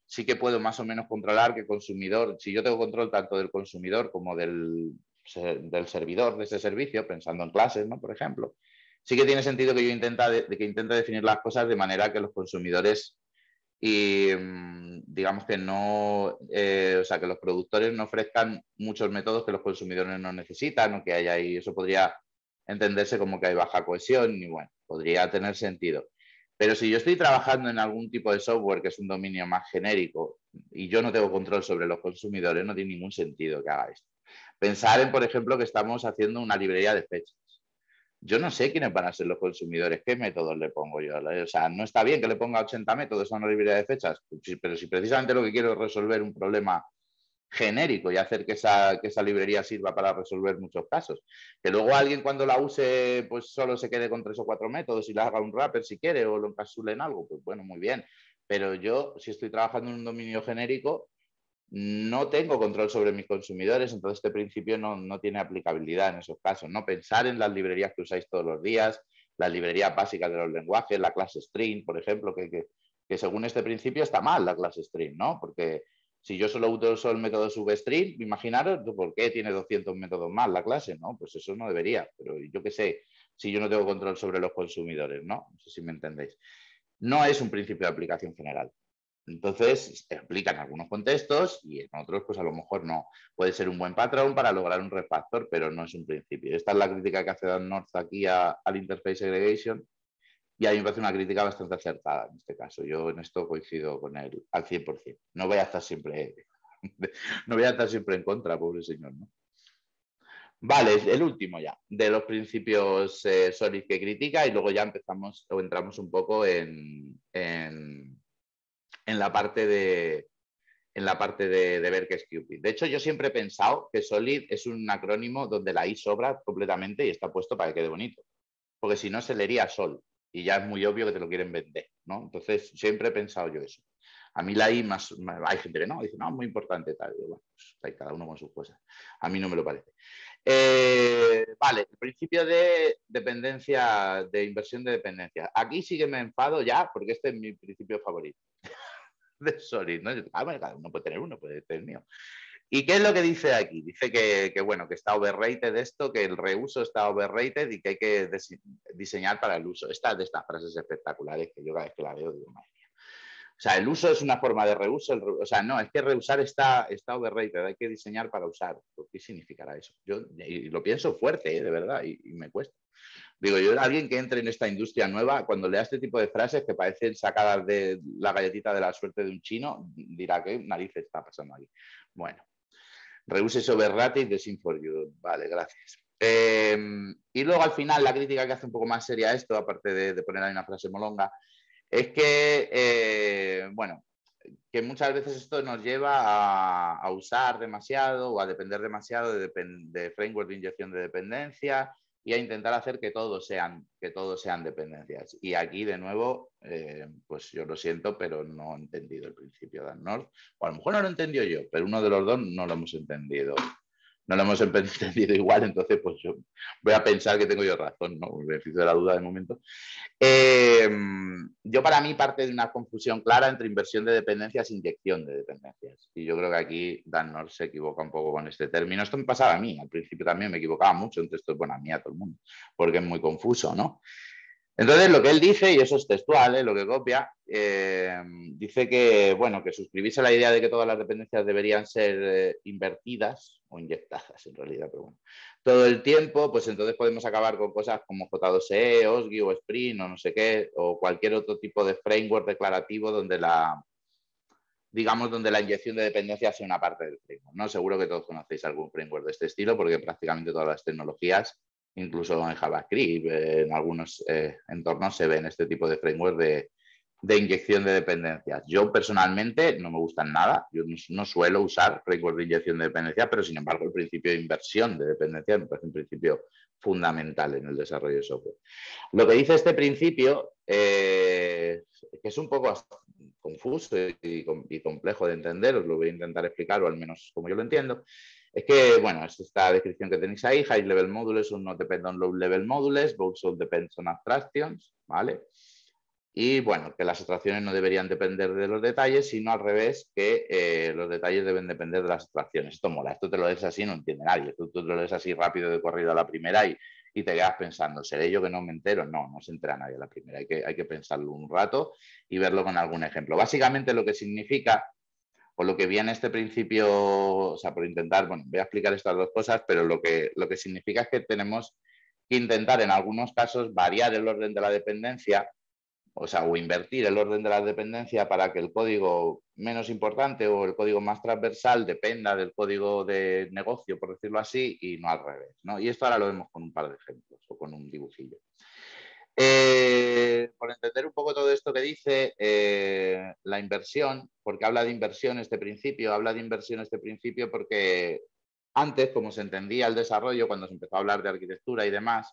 sí que puedo más o menos controlar que el consumidor, si yo tengo control tanto del consumidor como del servidor de ese servicio, pensando en clases, ¿no? Por ejemplo, sí que tiene sentido que yo intente definir las cosas de manera que los consumidores y digamos que no, o sea, que los productores no ofrezcan muchos métodos que los consumidores no necesitan o que haya ahí, eso podría entenderse como que hay baja cohesión y bueno, podría tener sentido. Pero si yo estoy trabajando en algún tipo de software que es un dominio más genérico y yo no tengo control sobre los consumidores, no tiene ningún sentido que haga esto. Pensar en, por ejemplo, que estamos haciendo una librería de fechas. Yo no sé quiénes van a ser los consumidores, qué métodos le pongo yo. O sea, no está bien que le ponga 80 métodos a una librería de fechas, pero si precisamente lo que quiero es resolver un problema genérico y hacer que esa librería sirva para resolver muchos casos. Que luego alguien cuando la use pues solo se quede con 3 o 4 métodos y la haga un wrapper si quiere o lo encapsule en algo, pues bueno, muy bien. Pero yo, si estoy trabajando en un dominio genérico, no tengo control sobre mis consumidores, entonces este principio no tiene aplicabilidad en esos casos. No pensar en las librerías que usáis todos los días, las librerías básicas de los lenguajes, la clase string, por ejemplo, que según este principio está mal la clase string, ¿no? Porque si yo solo uso el método substring, imaginaros, ¿por qué tiene 200 métodos más la clase? No, pues eso no debería, pero yo qué sé, si yo no tengo control sobre los consumidores, ¿no? No sé si me entendéis. No es un principio de aplicación general. Entonces, se aplica en algunos contextos y en otros, pues a lo mejor no. Puede ser un buen patrón para lograr un refactor, pero no es un principio. Esta es la crítica que hace Dan North aquí al Interface Segregation y a mí me parece una crítica bastante acertada en este caso. Yo en esto coincido con él al 100%. No voy a estar siempre, no voy a estar siempre en contra, pobre señor, ¿no? Vale, el último ya, de los principios Solid que critica y luego ya empezamos o entramos un poco en la parte de ver qué es Qpid. De hecho, yo siempre he pensado que Solid es un acrónimo donde la I sobra completamente y está puesto para que quede bonito. Porque si no, se leería Sol y ya es muy obvio que te lo quieren vender, ¿no? Entonces, siempre he pensado yo eso. A mí la I hay gente que no, dice, no, es muy importante tal. Y bueno, pues hay cada uno con sus cosas. A mí no me lo parece. Vale, el principio de dependencia, de inversión de dependencia. Aquí sí que me enfado ya, porque este es mi principio favorito de Solid, ¿no? Bueno, cada uno puede tener uno, puede tener el mío. ¿Y qué es lo que dice aquí? Dice que bueno, que está overrated esto, que el reuso está overrated y que hay que diseñar para el uso. Esta de estas frases espectaculares que yo cada vez que la veo digo, madre mía. O sea, el uso es una forma de reuso. O sea, no, es que reusar está overrated, hay que diseñar para usar. ¿Qué significará eso? Yo y lo pienso fuerte, de verdad, y me cuesta. Digo, yo, alguien que entre en esta industria nueva, cuando lea este tipo de frases que parecen sacadas de la galletita de la suerte de un chino, dirá, ¿qué narices está pasando aquí? Bueno, reuse overrated de Sim for You. Vale, gracias. Y luego al final la crítica que hace un poco más seria esto, aparte de poner ahí una frase molonga, es que, bueno, que muchas veces esto nos lleva a usar demasiado o a depender demasiado de framework de inyección de dependencia y a intentar hacer que todos sean dependencias. Y aquí, de nuevo, pues yo lo siento, pero no he entendido el principio de Dan North. O a lo mejor no lo he entendido yo, pero uno de los dos no lo hemos entendido. No lo hemos entendido igual, entonces pues yo voy a pensar que tengo yo razón, ¿no? El beneficio de la duda de momento. Yo para mí parte de una confusión clara entre inversión de dependencias e inyección de dependencias. Y yo creo que aquí Dan North se equivoca un poco con este término. Esto me pasaba a mí, al principio también me equivocaba mucho entre esto, bueno, a mí, a todo el mundo, porque es muy confuso, ¿no? Entonces, lo que él dice, y eso es textual, lo que copia, dice que, bueno, que suscribirse a la idea de que todas las dependencias deberían ser invertidas o inyectadas, en realidad, pero bueno, todo el tiempo, pues entonces podemos acabar con cosas como J2EE, OSGI o Spring o no sé qué, o cualquier otro tipo de framework declarativo donde donde la inyección de dependencias sea una parte del framework, ¿no? Seguro que todos conocéis algún framework de este estilo, porque prácticamente todas las tecnologías, incluso en JavaScript, en algunos entornos se ven este tipo de framework de inyección de dependencias. Yo personalmente no me gustan nada, yo no suelo usar framework de inyección de dependencias, pero sin embargo el principio de inversión de dependencias me parece un principio fundamental en el desarrollo de software. Lo que dice este principio, que es un poco confuso y complejo de entender, os lo voy a intentar explicar, o al menos como yo lo entiendo, es que, bueno, es esta descripción que tenéis ahí, high level modules will not depend on low level modules, both all depends on abstractions, ¿vale? Y bueno, que las abstracciones no deberían depender de los detalles, sino al revés, que los detalles deben depender de las abstracciones. Esto mola, esto te lo lees así, no entiende nadie. Tú te lo lees así rápido de corrido a la primera y te quedas pensando, ¿seré yo que no me entero? No, no se entera nadie a la primera. Hay que pensarlo un rato y verlo con algún ejemplo. Básicamente lo que significa, o lo que viene este principio, o sea, por intentar, bueno, voy a explicar estas dos cosas, pero lo que significa es que tenemos que intentar en algunos casos variar el orden de la dependencia, o sea, o invertir el orden de la dependencia para que el código menos importante o el código más transversal dependa del código de negocio, por decirlo así, y no al revés, ¿no? Y esto ahora lo vemos con un par de ejemplos o con un dibujillo. Por entender un poco todo esto que dice, la inversión, porque habla de inversión este principio porque antes, como se entendía el desarrollo, cuando se empezó a hablar de arquitectura y demás,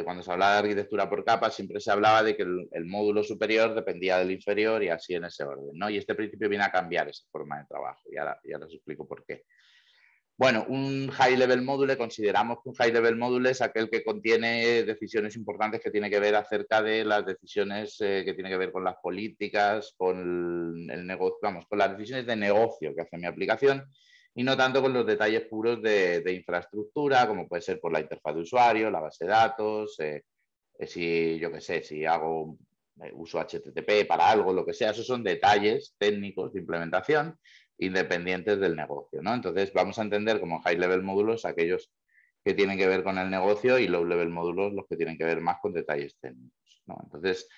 cuando se hablaba de arquitectura por capas, siempre se hablaba de que el módulo superior dependía del inferior y así en ese orden, ¿no? Y este principio viene a cambiar esa forma de trabajo y ahora os explico por qué. Bueno, un high level module, consideramos que un high level module es aquel que contiene decisiones importantes que tiene que ver acerca de las decisiones que tiene que ver con las políticas, con el negocio, vamos, con las decisiones de negocio que hace mi aplicación y no tanto con los detalles puros de infraestructura, como puede ser por la interfaz de usuario, la base de datos, si yo qué sé, si hago uso HTTP para algo, lo que sea, esos son detalles técnicos de implementación independientes del negocio, ¿no? Entonces vamos a entender como high level módulos aquellos que tienen que ver con el negocio y low level módulos los que tienen que ver más con detalles técnicos, ¿no? Entonces,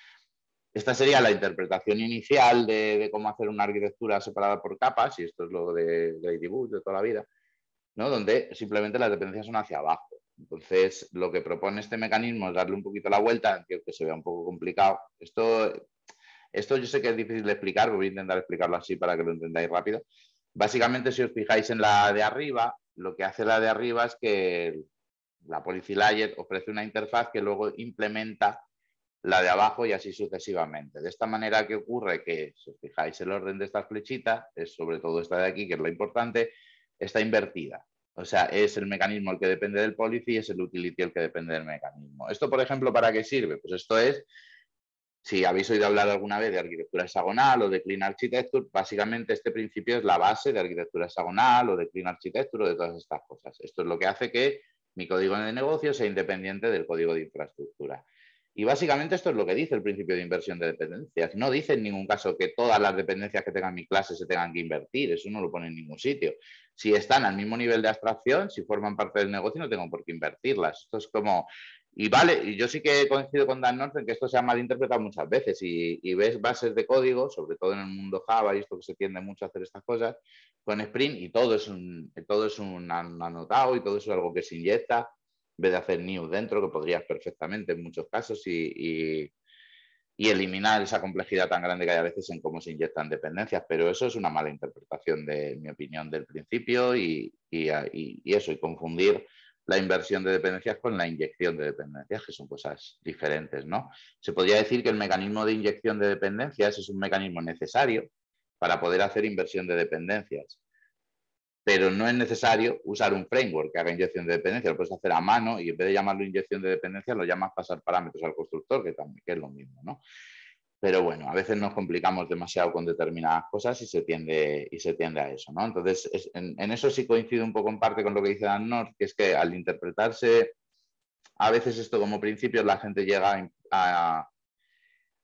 esta sería la interpretación inicial de cómo hacer una arquitectura separada por capas, y esto es lo de Ladybug de toda la vida, ¿no? Donde simplemente las dependencias son hacia abajo. Entonces, lo que propone este mecanismo es darle un poquito la vuelta, aunque se vea un poco complicado. Esto yo sé que es difícil de explicar, pero voy a intentar explicarlo así para que lo entendáis rápido. Básicamente, si os fijáis en la de arriba, lo que hace la de arriba es que la Policy Layer ofrece una interfaz que luego implementa la de abajo y así sucesivamente. De esta manera, ¿qué ocurre? Que, si os fijáis, el orden de estas flechitas, es sobre todo esta de aquí, que es lo importante, está invertida. O sea, es el mecanismo el que depende del policy y es el utility el que depende del mecanismo. ¿Esto, por ejemplo, para qué sirve? Pues esto es, si habéis oído hablar alguna vez de arquitectura hexagonal o de Clean Architecture, básicamente este principio es la base de arquitectura hexagonal o de Clean Architecture o de todas estas cosas. Esto es lo que hace que mi código de negocio sea independiente del código de infraestructura. Y básicamente esto es lo que dice el principio de inversión de dependencias. No dice en ningún caso que todas las dependencias que tengan mi clase se tengan que invertir. Eso no lo pone en ningún sitio. Si están al mismo nivel de abstracción, si forman parte del negocio, no tengo por qué invertirlas. Esto es como... Y vale, y yo sí que coincido con Dan Norton que esto se ha malinterpretado muchas veces y ves bases de código, sobre todo en el mundo Java y esto que se tiende mucho a hacer estas cosas, con Spring y todo es un anotado y todo eso es algo que se inyecta en vez de hacer new dentro, que podrías perfectamente en muchos casos y eliminar esa complejidad tan grande que hay a veces en cómo se inyectan dependencias, pero eso es una mala interpretación de mi opinión del principio y eso, y confundir la inversión de dependencias con la inyección de dependencias, que son cosas diferentes, ¿no? Se podría decir que el mecanismo de inyección de dependencias es un mecanismo necesario para poder hacer inversión de dependencias, pero no es necesario usar un framework que haga inyección de dependencia, lo puedes hacer a mano y en vez de llamarlo inyección de dependencia lo llamas pasar parámetros al constructor, que es lo mismo, ¿no? Pero bueno, a veces nos complicamos demasiado con determinadas cosas y se tiende a eso, ¿no? Entonces, en eso sí coincido un poco en parte con lo que dice Dan North, que es que al interpretarse a veces esto como principios la gente llega a,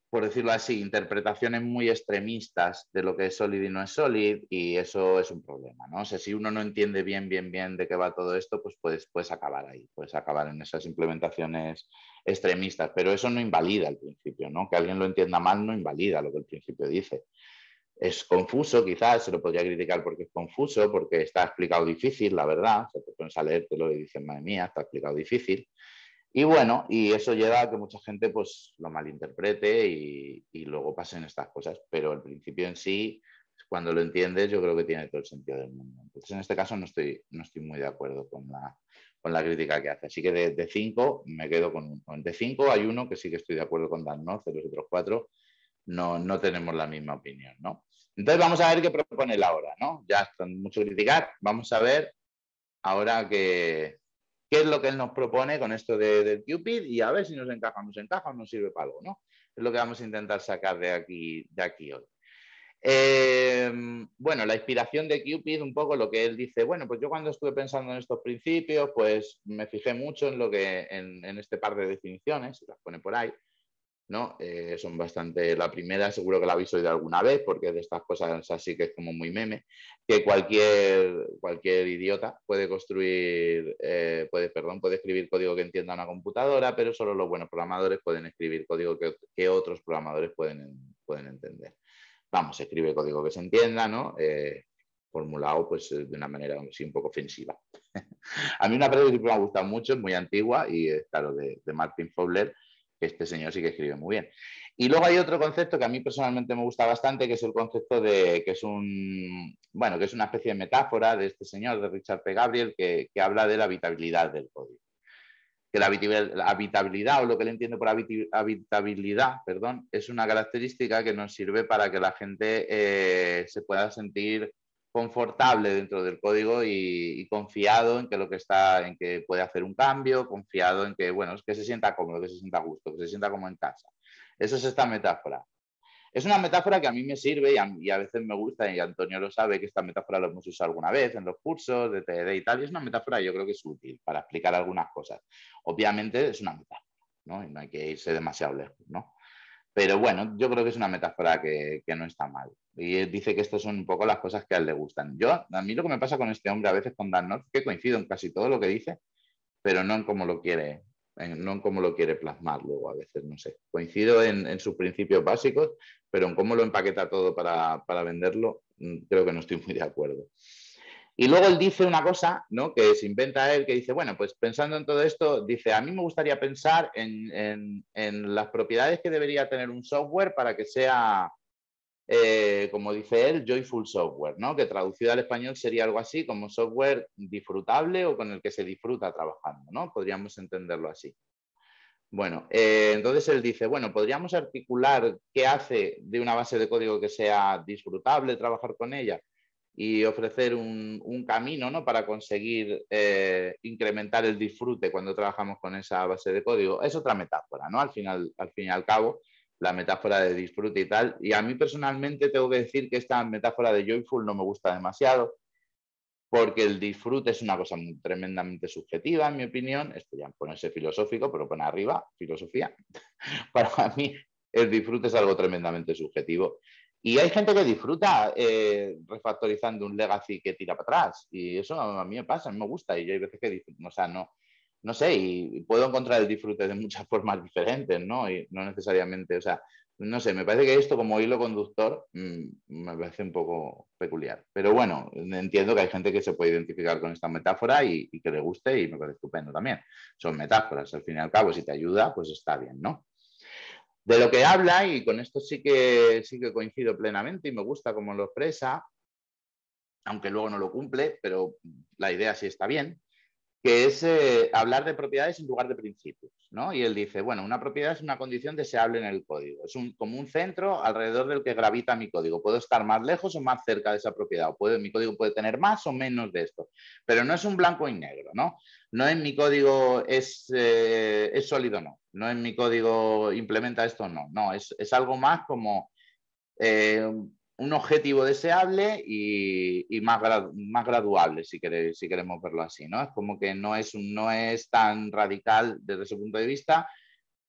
por decirlo así, interpretaciones muy extremistas de lo que es Solid y no es Solid, y eso es un problema, ¿no? O sea, si uno no entiende bien de qué va todo esto, pues puedes acabar ahí, puedes acabar en esas implementaciones extremistas, pero eso no invalida el principio, ¿no? Que alguien lo entienda mal no invalida lo que el principio dice. Es confuso, quizás, se lo podría criticar porque es confuso, porque está explicado difícil, la verdad, o sea, te pones a leértelo y dices, madre mía, está explicado difícil. Y bueno, y eso lleva a que mucha gente pues lo malinterprete y luego pasen estas cosas, pero el principio en sí, cuando lo entiendes, yo creo que tiene todo el sentido del mundo. Entonces, en este caso no estoy muy de acuerdo con la crítica que hace. Así que de 5 me quedo con de 5 hay uno que sí que estoy de acuerdo con Dan, ¿no? De los otros 4 no tenemos la misma opinión, ¿no? Entonces vamos a ver qué propone él ahora, ¿no? Ya están mucho criticar, vamos a ver ahora qué es lo que él nos propone con esto del Cupid y a ver si nos encaja o nos sirve para algo, ¿no? Es lo que vamos a intentar sacar de aquí hoy. Bueno, la inspiración de Cupid, un poco lo que él dice, bueno, pues yo cuando estuve pensando en estos principios, pues me fijé mucho en lo que en este par de definiciones, las pone por ahí, ¿no? Son bastante, la primera seguro que la habéis oído alguna vez porque es de estas cosas así que es como muy meme, que cualquier idiota puede puede escribir código que entienda una computadora, pero solo los buenos programadores pueden escribir código que otros programadores pueden entender. Vamos, escribe código que se entienda, ¿no? Formulado pues de una manera así un poco ofensiva. A mí una frase que siempre me ha gustado mucho, es muy antigua y es claro de Martin Fowler, que este señor sí que escribe muy bien. Y luego hay otro concepto que a mí personalmente me gusta bastante, que es el concepto de que es bueno, que es una especie de metáfora de este señor, de Richard P. Gabriel, que habla de la habitabilidad del código. Que la habitabilidad, o lo que él entiende por habitabilidad, perdón, es una característica que nos sirve para que la gente se pueda sentir confortable dentro del código y confiado en que lo que está, en que puede hacer un cambio, confiado en que, bueno, es que se sienta cómodo, que se sienta a gusto, que se sienta como en casa. Eso es esta metáfora. Es una metáfora que a mí me sirve y a veces me gusta, y Antonio lo sabe, que esta metáfora lo hemos usado alguna vez en los cursos de TED y tal, y es una metáfora que yo creo que es útil para explicar algunas cosas. Obviamente es una metáfora, ¿no? Y no hay que irse demasiado lejos, ¿no? Pero bueno, yo creo que es una metáfora que no está mal. Y él dice que estas son un poco las cosas que a él le gustan. A mí lo que me pasa con este hombre a veces, con Dan North, que coincido en casi todo lo que dice, pero no en cómo lo quiere, no en cómo lo quiere plasmar luego a veces, no sé. Coincido en sus principios básicos, pero en cómo lo empaqueta todo para venderlo, creo que no estoy muy de acuerdo. Y luego él dice una cosa, ¿no? Que se inventa él, que dice, bueno, pues pensando en todo esto, dice, a mí me gustaría pensar en las propiedades que debería tener un software para que sea, como dice él, joyful software, ¿no? Que traducido al español sería algo así como software disfrutable o con el que se disfruta trabajando, ¿no? Podríamos entenderlo así. Bueno, entonces él dice, bueno, podríamos articular qué hace de una base de código que sea disfrutable trabajar con ella y ofrecer un camino, ¿no? Para conseguir incrementar el disfrute cuando trabajamos con esa base de código. Es otra metáfora, ¿no? Al fin y al cabo, la metáfora de disfrute y tal. Y a mí personalmente tengo que decir que esta metáfora de joyful no me gusta demasiado, porque el disfrute es una cosa tremendamente subjetiva, en mi opinión. Esto ya ponerse filosófico, pero pone arriba, filosofía. Para mí, el disfrute es algo tremendamente subjetivo. Y hay gente que disfruta refactorizando un legacy que tira para atrás. Y eso a mí me pasa, a mí me gusta. Y hay veces que, o sea, no sé, y puedo encontrar el disfrute de muchas formas diferentes, ¿no? Y no necesariamente, o sea, no sé, me parece que esto como hilo conductor me parece un poco peculiar. Pero bueno, entiendo que hay gente que se puede identificar con esta metáfora y que le guste y me parece estupendo también. Son metáforas, al fin y al cabo, si te ayuda, pues está bien, ¿no? De lo que habla, y con esto sí que coincido plenamente y me gusta cómo lo expresa, aunque luego no lo cumple, pero la idea sí está bien, que es hablar de propiedades en lugar de principios, ¿no? Y él dice, bueno, una propiedad es una condición deseable en el código, es como un centro alrededor del que gravita mi código. Puedo estar más lejos o más cerca de esa propiedad, mi código puede tener más o menos de esto, pero no es un blanco y negro, ¿no? No en mi código es sólido, no en mi código implementa esto, no, es algo más como un objetivo deseable y más graduable, si queremos verlo así, ¿no? Es como que no es tan radical desde ese punto de vista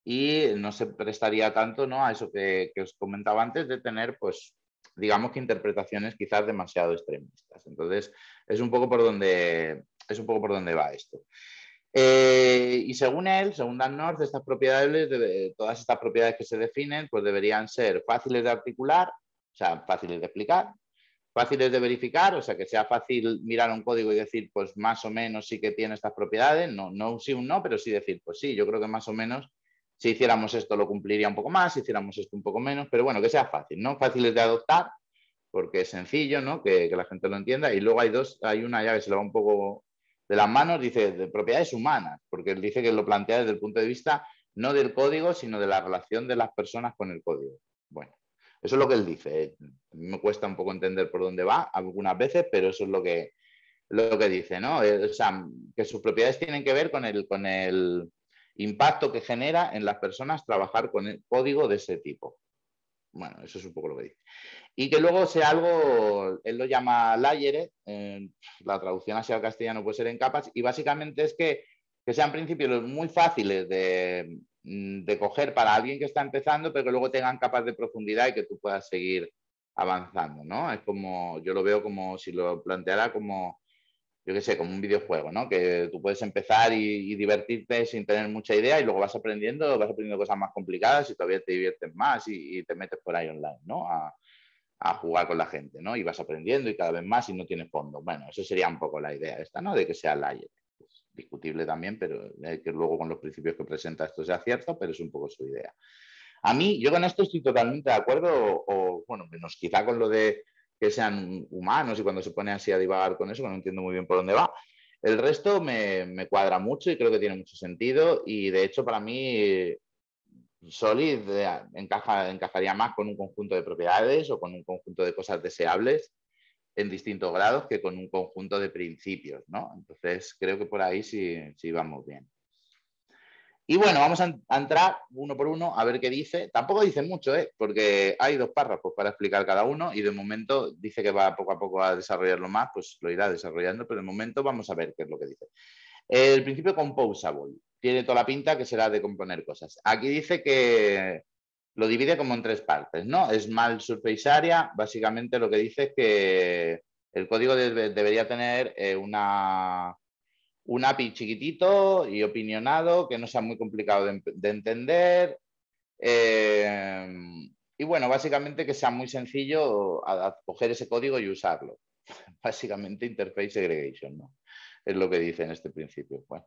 y no se prestaría tanto, ¿no? A eso que os comentaba antes de tener, pues, digamos que interpretaciones quizás demasiado extremistas. Entonces, es un poco por donde va esto. Y según él, según Dan North, todas estas propiedades que se definen, pues deberían ser fáciles de articular, o sea, fáciles de explicar, fáciles de verificar, o sea, que sea fácil mirar un código y decir, pues más o menos sí que tiene estas propiedades, no un sí, un no, pero sí decir, pues sí, yo creo que más o menos, si hiciéramos esto lo cumpliría un poco más, si hiciéramos esto un poco menos, pero bueno, que sea fácil, ¿no? Fáciles de adoptar, porque es sencillo, ¿no? Que la gente lo entienda, y luego hay una ya que se le va un poco de las manos, dice, de propiedades humanas, porque él dice que lo plantea desde el punto de vista no del código, sino de la relación de las personas con el código. Bueno, eso es lo que él dice. A mí me cuesta un poco entender por dónde va algunas veces, pero eso es lo que dice, ¿no? O sea, que sus propiedades tienen que ver con el impacto que genera en las personas trabajar con el código de ese tipo. Bueno, eso es un poco lo que dice. Y que luego sea algo, él lo llama layers, la traducción hacia el castellano puede ser en capas, y básicamente es que sean principios muy fáciles de coger para alguien que está empezando, pero que luego tengan capas de profundidad y que tú puedas seguir avanzando, ¿no? Es como, yo lo veo como si lo planteara como, yo qué sé, como un videojuego, ¿no? Que tú puedes empezar y divertirte sin tener mucha idea y luego vas aprendiendo cosas más complicadas y todavía te diviertes más y te metes por ahí online, ¿no? A jugar con la gente, ¿no? Y vas aprendiendo y cada vez más y no tienes fondo. Bueno, eso sería un poco la idea esta, ¿no? De que sea layer. Pues, discutible discutible también, pero que luego con los principios que presenta esto sea cierto, pero es un poco su idea. A mí, yo con esto estoy totalmente de acuerdo, o bueno, menos quizá con lo de que sean humanos y cuando se pone así a divagar con eso, que no entiendo muy bien por dónde va. El resto me cuadra mucho y creo que tiene mucho sentido y de hecho para mí Solid encajaría más con un conjunto de propiedades o con un conjunto de cosas deseables en distintos grados que con un conjunto de principios, ¿no? Entonces creo que por ahí sí vamos bien. Y bueno, vamos a entrar uno por uno a ver qué dice. Tampoco dice mucho, porque hay 2 párrafos para explicar cada uno y de momento dice que va poco a poco a desarrollarlo más, pues lo irá desarrollando, pero de momento vamos a ver qué es lo que dice. El principio composable tiene toda la pinta que será de componer cosas. Aquí dice que lo divide como en 3 partes, ¿no? Small Surface Area, básicamente lo que dice es que el código debería tener un API chiquitito y opinionado, que no sea muy complicado de entender. Y bueno, básicamente que sea muy sencillo a coger ese código y usarlo. Básicamente interface segregation, ¿no? Es lo que dice en este principio. Bueno.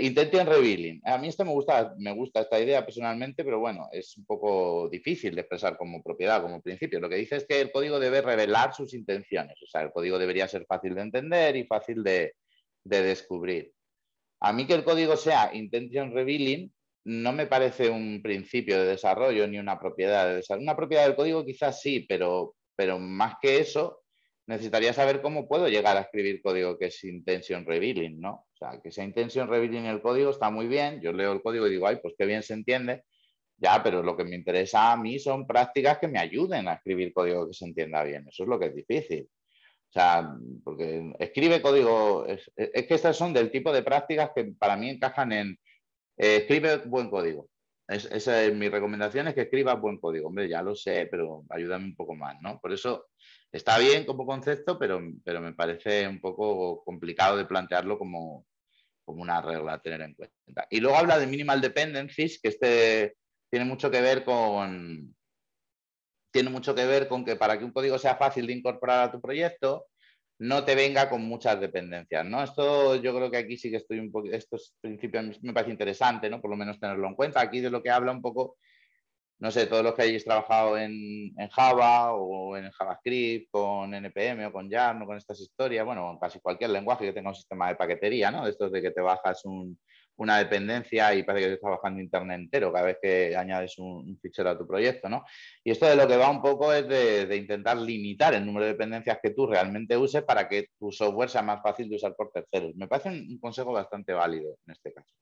Intention revealing. A mí esto me gusta esta idea personalmente, pero bueno, es un poco difícil de expresar como propiedad, como principio. Lo que dice es que el código debe revelar sus intenciones. O sea, el código debería ser fácil de entender y fácil de descubrir. A mí que el código sea intention revealing no me parece un principio de desarrollo ni una propiedad de desarrollo. Una propiedad del código quizás sí, pero más que eso, necesitaría saber cómo puedo llegar a escribir código que es intention revealing, ¿no? O sea, que sea intention revealing el código está muy bien. Yo leo el código y digo, ay, pues qué bien se entiende. Ya, pero lo que me interesa a mí son prácticas que me ayuden a escribir código que se entienda bien. Eso es lo que es difícil. O sea, porque escribe código, es que estas son del tipo de prácticas que para mí encajan en escribe buen código. Esa es mi recomendación, es que escribas buen código. Hombre, ya lo sé, pero ayúdame un poco más, ¿no? Por eso está bien como concepto, pero me parece un poco complicado de plantearlo como una regla a tener en cuenta. Y luego habla de minimal dependencies, que tiene mucho que ver con que para que un código sea fácil de incorporar a tu proyecto, no te venga con muchas dependencias, ¿no? Esto yo creo que aquí sí que estoy un poco, estos principios me parece interesante, ¿no? Por lo menos tenerlo en cuenta. Aquí de lo que habla un poco, no sé, todos los que hayáis trabajado en Java o en JavaScript, con NPM o con Yarn o con estas historias, bueno, casi cualquier lenguaje que tenga un sistema de paquetería, ¿no? De estos de que te bajas una dependencia y parece que estás bajando internet entero cada vez que añades un fichero a tu proyecto, ¿no? Y esto de lo que va un poco es de intentar limitar el número de dependencias que tú realmente uses para que tu software sea más fácil de usar por terceros. Me parece un consejo bastante válido en este caso.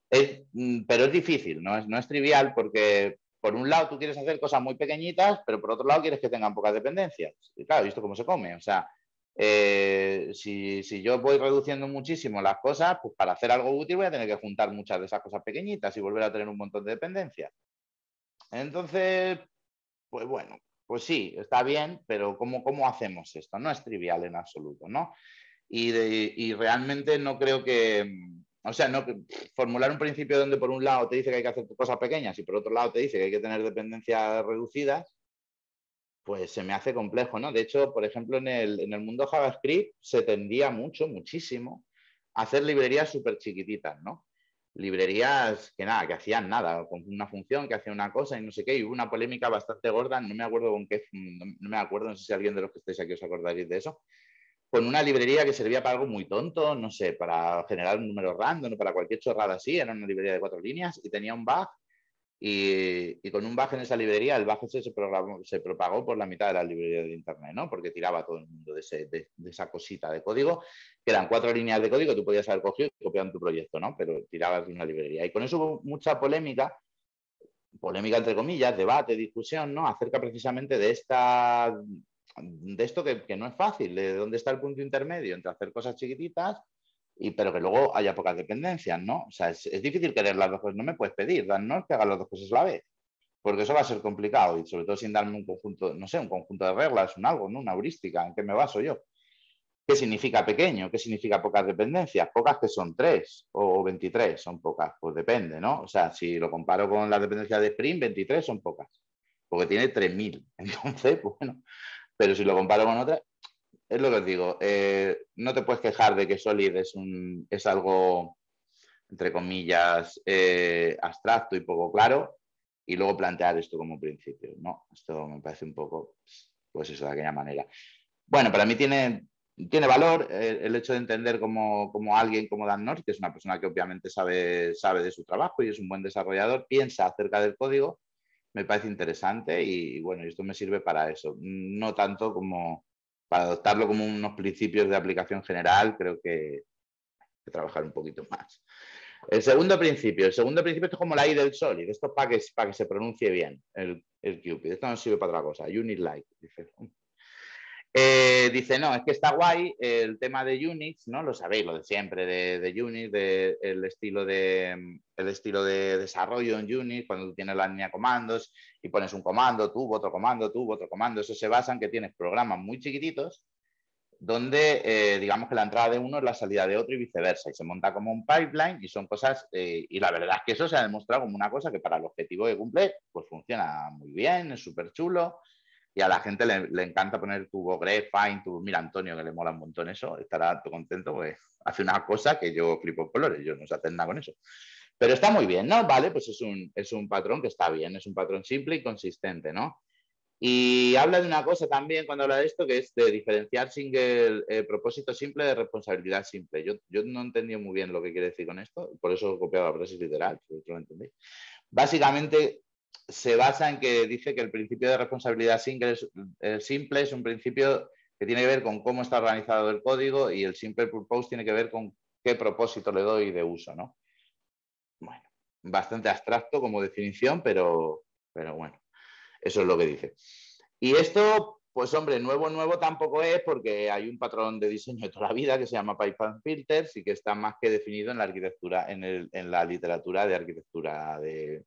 Pero es difícil, no es trivial porque por un lado tú quieres hacer cosas muy pequeñitas, pero por otro lado quieres que tengan pocas dependencias. Y claro, ¿y esto cómo se come? O sea, si yo voy reduciendo muchísimo las cosas, pues para hacer algo útil voy a tener que juntar muchas de esas cosas pequeñitas y volver a tener un montón de dependencias. Entonces, pues bueno, pues sí, está bien, pero ¿cómo hacemos esto? No es trivial en absoluto, ¿no? Y realmente no creo que, o sea, no formular un principio donde por un lado te dice que hay que hacer cosas pequeñas y por otro lado te dice que hay que tener dependencias reducidas, pues se me hace complejo, ¿no? De hecho, por ejemplo, en el mundo JavaScript se tendía muchísimo a hacer librerías súper chiquititas, ¿no? Librerías que nada, que hacían nada, con una función que hacía una cosa y no sé qué, y hubo una polémica bastante gorda, no me acuerdo con qué, no me acuerdo, no sé si alguien de los que estáis aquí os acordaréis de eso, con una librería que servía para algo muy tonto, no sé, para generar un número random, para cualquier chorrada así, era una librería de 4 líneas y tenía un bug y con un bug en esa librería, el bug ese se propagó por la mitad de la librería de internet, ¿no? Porque tiraba todo el mundo de esa cosita de código, que eran 4 líneas de código que tú podías haber cogido y copiado en tu proyecto, ¿no? Pero tirabas de una librería. Y con eso hubo mucha polémica entre comillas, debate, discusión, ¿no? Acerca precisamente de esto que no es fácil, de dónde está el punto intermedio entre hacer cosas chiquititas pero que luego haya pocas dependencias, ¿no? O sea, es difícil querer las dos cosas. No me puedes pedir, no es que haga las dos cosas a la vez, porque eso va a ser complicado y sobre todo sin darme un conjunto, no sé, un conjunto de reglas, algo, ¿no? Una heurística, ¿en qué me baso yo? ¿Qué significa pequeño? ¿Qué significa pocas dependencias? Pocas que son 3 o 23 son pocas, pues depende, ¿no? O sea, si lo comparo con las dependencias de Spring, 23 son pocas, porque tiene 3000. Entonces, pues bueno, pero si lo comparo con otras, es lo que os digo, no te puedes quejar de que Solid es algo, entre comillas, abstracto y poco claro, y luego plantear esto como principio, ¿no? Esto me parece un poco, pues eso, de aquella manera. Bueno, para mí tiene valor el hecho de entender como alguien como Dan North, que es una persona que obviamente sabe de su trabajo y es un buen desarrollador, piensa acerca del código, me parece interesante y bueno, esto me sirve para eso. No tanto como para adoptarlo como unos principios de aplicación general, creo que trabajar un poquito más. El segundo principio esto es como la I del Solid, esto es para que se pronuncie bien el Cupid, esto no sirve para otra cosa, Unit Like, dice. Dice, no, es que está guay el tema de Unix, ¿no? Lo sabéis, lo de siempre de Unix, el estilo de desarrollo en Unix, cuando tú tienes la línea de comandos y pones un comando, tubo, otro comando, eso se basa en que tienes programas muy chiquititos donde digamos que la entrada de uno es la salida de otro y viceversa, y se monta como un pipeline y son cosas, y la verdad es que eso se ha demostrado como una cosa que para el objetivo que cumple, pues funciona muy bien, es súper chulo. Y a la gente le encanta poner tubo grep, fine, tubo. Mira, Antonio, que le mola un montón eso, estará todo contento, pues hace una cosa que yo flipo en colores, yo no sé hacer nada con eso. Pero está muy bien, ¿no? Vale, pues es un patrón que está bien, es un patrón simple y consistente, ¿no? Y habla de una cosa también cuando habla de esto, que es de diferenciar propósito simple de responsabilidad simple. Yo no entendí muy bien lo que quiere decir con esto, por eso he copiado la frase literal, si lo entendéis. Básicamente se basa en que dice que el principio de responsabilidad simple es un principio que tiene que ver con cómo está organizado el código y el simple purpose tiene que ver con qué propósito le doy de uso, ¿no? Bueno, bastante abstracto como definición, pero bueno, eso es lo que dice. Y esto, pues hombre, nuevo tampoco es porque hay un patrón de diseño de toda la vida que se llama Python Filters y que está más que definido en la arquitectura, en la literatura de arquitectura de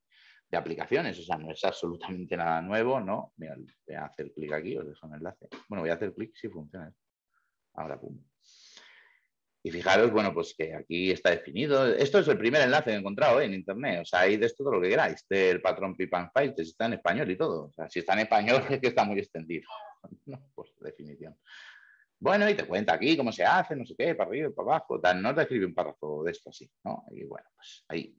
aplicaciones. O sea, no es absolutamente nada nuevo, ¿no? Mira, voy a hacer clic aquí, os dejo un enlace. Bueno, voy a hacer clic si funciona. Ahora, pum. Y fijaros, bueno, pues que aquí está definido. Esto es el primer enlace que he encontrado en internet. O sea, hay de esto todo lo que queráis. Del patrón Pipan Files, está en español y todo. O sea, si está en español es que está muy extendido. No, por definición. Bueno, y te cuenta aquí cómo se hace, no sé qué, para arriba y para abajo. No te escribe un párrafo de esto así, ¿no? Y bueno, pues ahí.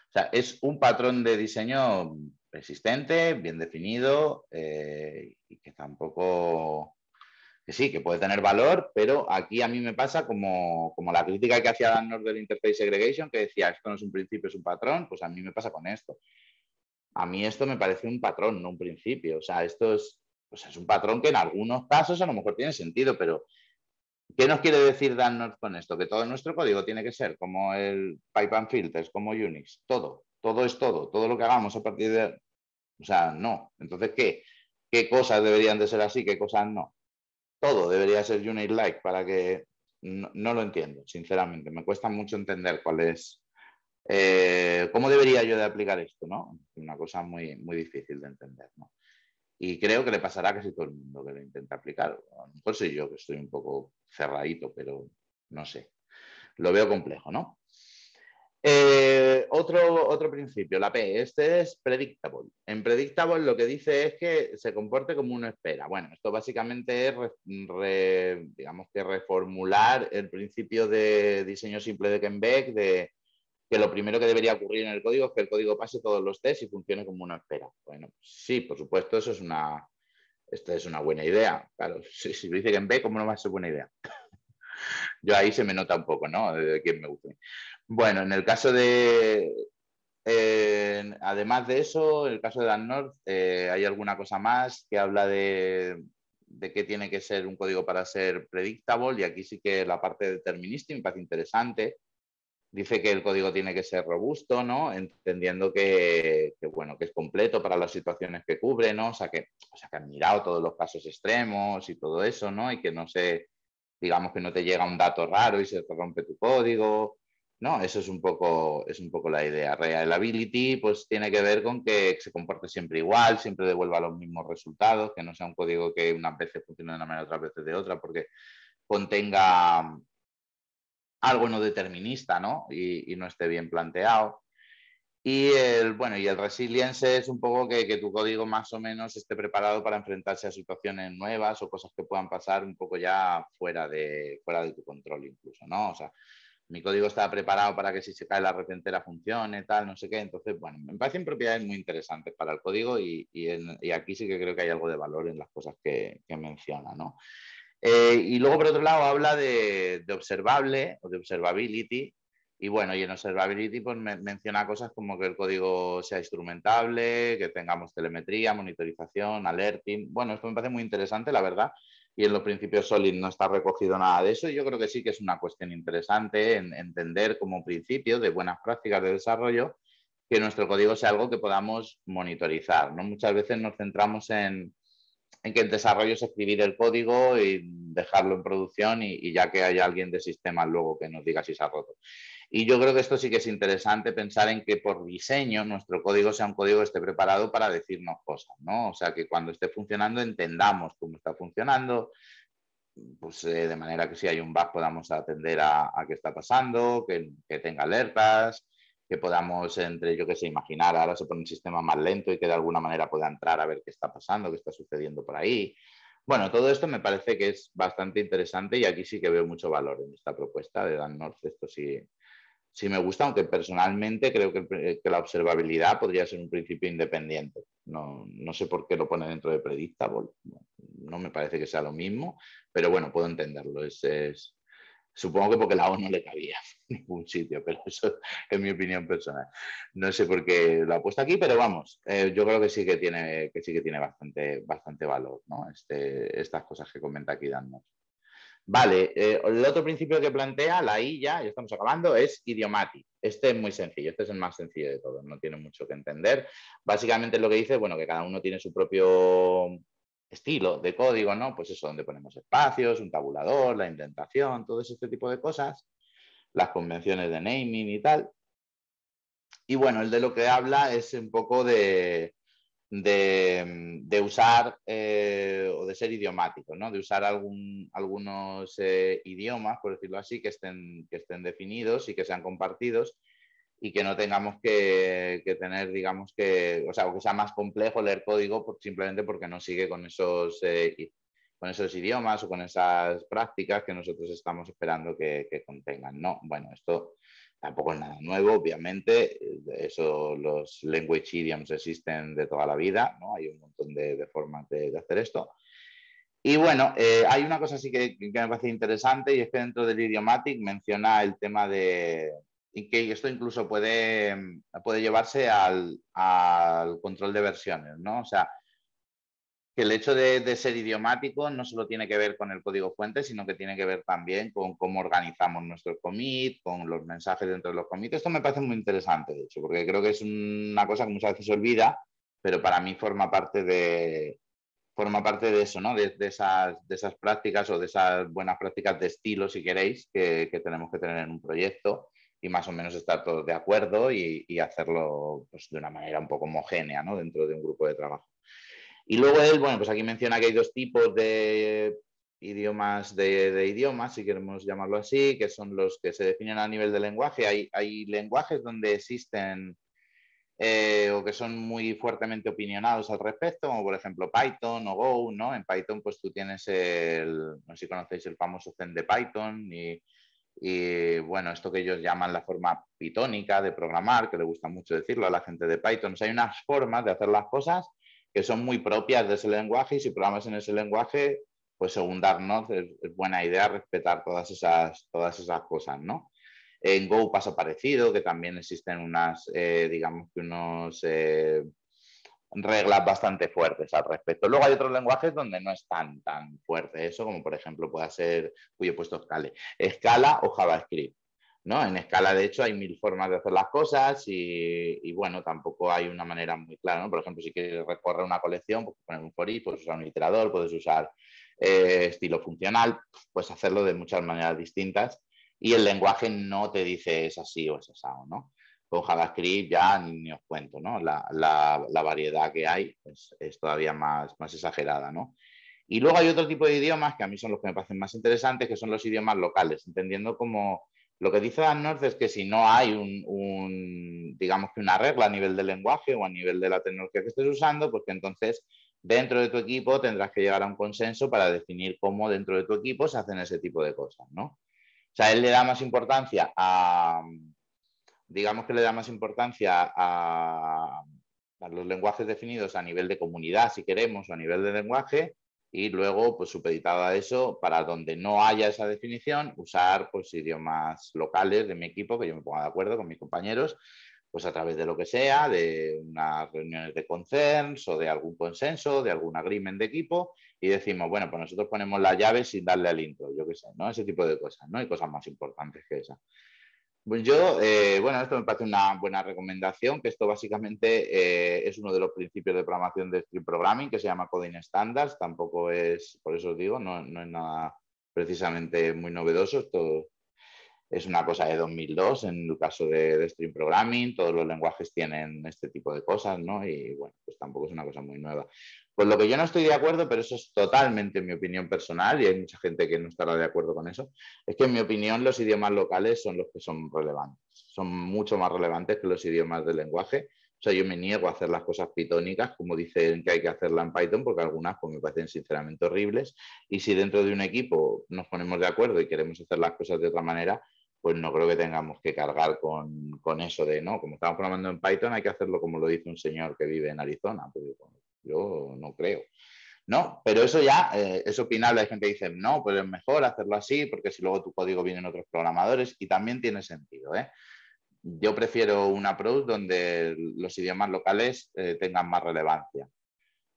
O sea, es un patrón de diseño persistente, bien definido y que tampoco que sí, que puede tener valor, pero aquí a mí me pasa como la crítica que hacía Dan North del Interface Segregation, que decía, esto no es un principio, es un patrón, pues a mí me pasa con esto. A mí esto me parece un patrón, no un principio. O sea, esto es un patrón que en algunos casos a lo mejor tiene sentido, pero ¿qué nos quiere decir Dan North con esto? Que todo nuestro código tiene que ser como el Pipe and Filters, como Unix, todo es todo lo que hagamos a partir de... O sea, no. Entonces, ¿qué cosas deberían de ser así, qué cosas no? Todo debería ser Unit-like para que no lo entiendo, sinceramente. Me cuesta mucho entender cuál es, cómo debería yo de aplicar esto, ¿no? Una cosa muy, muy difícil de entender, ¿no? Y creo que le pasará a casi todo el mundo que lo intenta aplicar. A lo mejor soy yo que estoy un poco cerradito, pero no sé. Lo veo complejo, ¿no? Otro principio, la P, este es predictable. En predictable lo que dice es que se comporte como uno espera. Bueno, esto básicamente es, digamos que reformular el principio de diseño simple de Ken Beck, de que lo primero que debería ocurrir en el código es que el código pase todos los tests y funcione como uno espera. Bueno, sí, por supuesto, esta es una buena idea. Claro, si lo dice Ken Beck, ¿cómo no va a ser buena idea? Yo ahí se me nota un poco, ¿no? De quién me gusta. Bueno, en el caso de, además de eso, en el caso de Dan North, hay alguna cosa más que habla de qué tiene que ser un código para ser predictable, y aquí sí que la parte determinística me parece interesante. Dice que el código tiene que ser robusto, ¿no? Entendiendo bueno, que es completo para las situaciones que cubre, ¿no? O sea, que han mirado todos los casos extremos y todo eso, ¿no? Y que no se, digamos que no te llega un dato raro y se te rompe tu código. No, eso es un poco la idea. Reliability, pues tiene que ver con que se comporte siempre igual, siempre devuelva los mismos resultados, que no sea un código que unas veces funcione de una manera, otras veces de otra, porque contenga algo no determinista, ¿no? Y no esté bien planteado. Y el resilience es un poco que tu código más o menos esté preparado para enfrentarse a situaciones nuevas o cosas que puedan pasar un poco ya fuera de tu control incluso, ¿no? O sea, mi código está preparado para que si se cae la red entera funcione, tal, no sé qué. Entonces, bueno, me parecen propiedades muy interesantes para el código y aquí sí que creo que hay algo de valor en las cosas que menciona, ¿no? Y luego, por otro lado, habla de observable o de observability. Y bueno, y en observability pues menciona cosas como que el código sea instrumentable, que tengamos telemetría, monitorización, alerting. Bueno, esto me parece muy interesante, la verdad. Y en los principios Solid no está recogido nada de eso. Y yo creo que sí que es una cuestión interesante en entender como principio de buenas prácticas de desarrollo que nuestro código sea algo que podamos monitorizar, ¿no? Muchas veces nos centramos en que el desarrollo es escribir el código y dejarlo en producción y ya que haya alguien de sistemas luego que nos diga si se ha roto. Y yo creo que esto sí que es interesante pensar en que por diseño nuestro código sea un código que esté preparado para decirnos cosas, ¿no? O sea, que cuando esté funcionando entendamos cómo está funcionando, pues de manera que si hay un bug podamos atender a qué está pasando, que tenga alertas, que podamos entre, yo que sé, imaginar, ahora se pone un sistema más lento y que de alguna manera pueda entrar a ver qué está pasando, qué está sucediendo por ahí. Bueno, todo esto me parece que es bastante interesante y aquí sí que veo mucho valor en esta propuesta de Dan North. Esto sí, sí me gusta, aunque personalmente creo que la observabilidad podría ser un principio independiente. No sé por qué lo pone dentro de Predictable. No me parece que sea lo mismo, pero bueno, puedo entenderlo. Supongo que porque la O no le cabía en ningún sitio, pero eso es mi opinión personal. No sé por qué lo ha puesto aquí, pero vamos, yo creo que sí que tiene bastante valor, ¿no? Estas cosas que comenta aquí Dan North. Vale, el otro principio que plantea, la I ya estamos acabando, es idiomatic. Este es muy sencillo, este es el más sencillo de todos, no tiene mucho que entender. Básicamente lo que dice, bueno, que cada uno tiene su propio estilo de código, ¿no? Pues eso, donde ponemos espacios, un tabulador, la indentación, todo este tipo de cosas, las convenciones de naming y tal. Y bueno, el de lo que habla es un poco de usar o de ser idiomático, ¿no? De usar algunos idiomas, por decirlo así, que estén definidos y que sean compartidos y que no tengamos que tener, digamos que, o sea, o que sea más complejo leer código simplemente porque no sigue con esos idiomas o con esas prácticas que nosotros estamos esperando que contengan, ¿no? Bueno, esto tampoco es nada nuevo, obviamente. Eso, los language idioms existen de toda la vida, ¿no? Hay un montón de formas de hacer esto. Y bueno, hay una cosa sí que me parece interesante y es que dentro del idiomatic menciona el tema y que esto incluso puede llevarse al control de versiones, ¿no? O sea, que el hecho de ser idiomático no solo tiene que ver con el código fuente, sino que tiene que ver también con cómo organizamos nuestro commit, con los mensajes dentro de los commits. Esto me parece muy interesante, de hecho, porque creo que es una cosa que muchas veces se olvida, pero para mí forma parte de eso, ¿no? De esas prácticas o de esas buenas prácticas de estilo, si queréis, que tenemos que tener en un proyecto y más o menos estar todos de acuerdo y hacerlo pues, de una manera un poco homogénea, ¿no? Dentro de un grupo de trabajo. Y luego él, bueno, pues aquí menciona que hay dos tipos de idiomas, de idiomas, si queremos llamarlo así, que son los que se definen a nivel de lenguaje. Hay lenguajes donde existen o que son muy fuertemente opinionados al respecto, como por ejemplo Python o Go, ¿no? En Python pues tú tienes no sé si conocéis el famoso Zen de Python y bueno, esto que ellos llaman la forma pitónica de programar, que le gusta mucho decirlo a la gente de Python. O sea, hay unas formas de hacer las cosas que son muy propias de ese lenguaje y si programas en ese lenguaje, pues según Dartmouth es buena idea respetar todas esas cosas, ¿no? En Go pasa parecido, que también existen digamos que unos reglas bastante fuertes al respecto. Luego hay otros lenguajes donde no es tan fuerte eso, como por ejemplo puede ser, uy, he puesto Scala o JavaScript. ¿No? En Scala, de hecho, hay 1000 formas de hacer las cosas y bueno, tampoco hay una manera muy clara, ¿no? Por ejemplo, si quieres recorrer una colección, puedes poner un for each, puedes usar un iterador, puedes usar estilo funcional, puedes hacerlo de muchas maneras distintas y el lenguaje no te dice es así o es asado, ¿no? Con JavaScript ya ni os cuento, ¿no? La variedad que hay es todavía más exagerada, ¿no? Y luego hay otro tipo de idiomas que a mí son los que me parecen más interesantes, que son los idiomas locales, entendiendo como Lo que dice Dan North es que si no hay digamos que una regla a nivel del lenguaje o a nivel de la tecnología que estés usando, pues que entonces dentro de tu equipo tendrás que llegar a un consenso para definir cómo dentro de tu equipo se hacen ese tipo de cosas, ¿no? O sea, él le da más importancia digamos que le da más importancia a los lenguajes definidos a nivel de comunidad, si queremos, o a nivel de lenguaje, y luego, pues supeditado a eso, para donde no haya esa definición, usar pues idiomas locales de mi equipo, que yo me ponga de acuerdo con mis compañeros, pues a través de lo que sea, de unas reuniones de concerns o de algún consenso, de algún agreement de equipo, y decimos, bueno, pues nosotros ponemos la llave sin darle al intro, yo qué sé, ¿no? Ese tipo de cosas, ¿no? Hay cosas más importantes que esa. Pues yo, bueno, esto me parece una buena recomendación, que esto básicamente es uno de los principios de programación de Stream Programming, que se llama Coding Standards, tampoco es, por eso os digo, no es nada precisamente muy novedoso, esto es una cosa de 2002 en el caso de Stream Programming, todos los lenguajes tienen este tipo de cosas, ¿no? Y bueno, pues tampoco es una cosa muy nueva. Pues lo que yo no estoy de acuerdo, pero eso es totalmente mi opinión personal y hay mucha gente que no estará de acuerdo con eso, es que en mi opinión los idiomas locales son los que son relevantes, son mucho más relevantes que los idiomas del lenguaje. O sea, yo me niego a hacer las cosas pitónicas como dicen que hay que hacerla en Python, porque algunas pues, me parecen sinceramente horribles. Y si dentro de un equipo nos ponemos de acuerdo y queremos hacer las cosas de otra manera, pues no creo que tengamos que cargar con eso de, no, como estamos programando en Python, hay que hacerlo como lo dice un señor que vive en Arizona. Pues yo no creo. No, pero eso ya es opinable. Hay gente que dice, no, pues es mejor hacerlo así, porque si luego tu código viene en otros programadores, y también tiene sentido, ¿eh? Yo prefiero un approach donde los idiomas locales tengan más relevancia.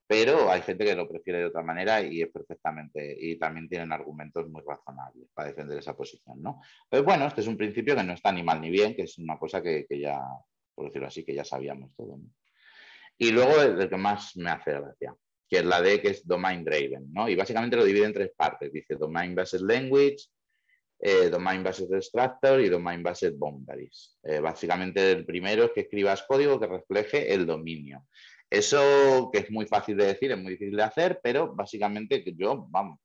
Pero hay gente que lo prefiere de otra manera y es perfectamente, y también tienen argumentos muy razonables para defender esa posición, ¿no? Pero bueno, este es un principio que no está ni mal ni bien, que es una cosa que ya, por decirlo así, que ya sabíamos todo, ¿no? Y luego el que más me hace gracia, que es la D, que es Domain Driven, ¿no? Y básicamente lo divide en tres partes. Dice Domain Based Language, Domain Based Structure y Domain Based Boundaries. Básicamente el primero es que escribas código que refleje el dominio. Eso que es muy fácil de decir, es muy difícil de hacer, pero básicamente yo, vamos,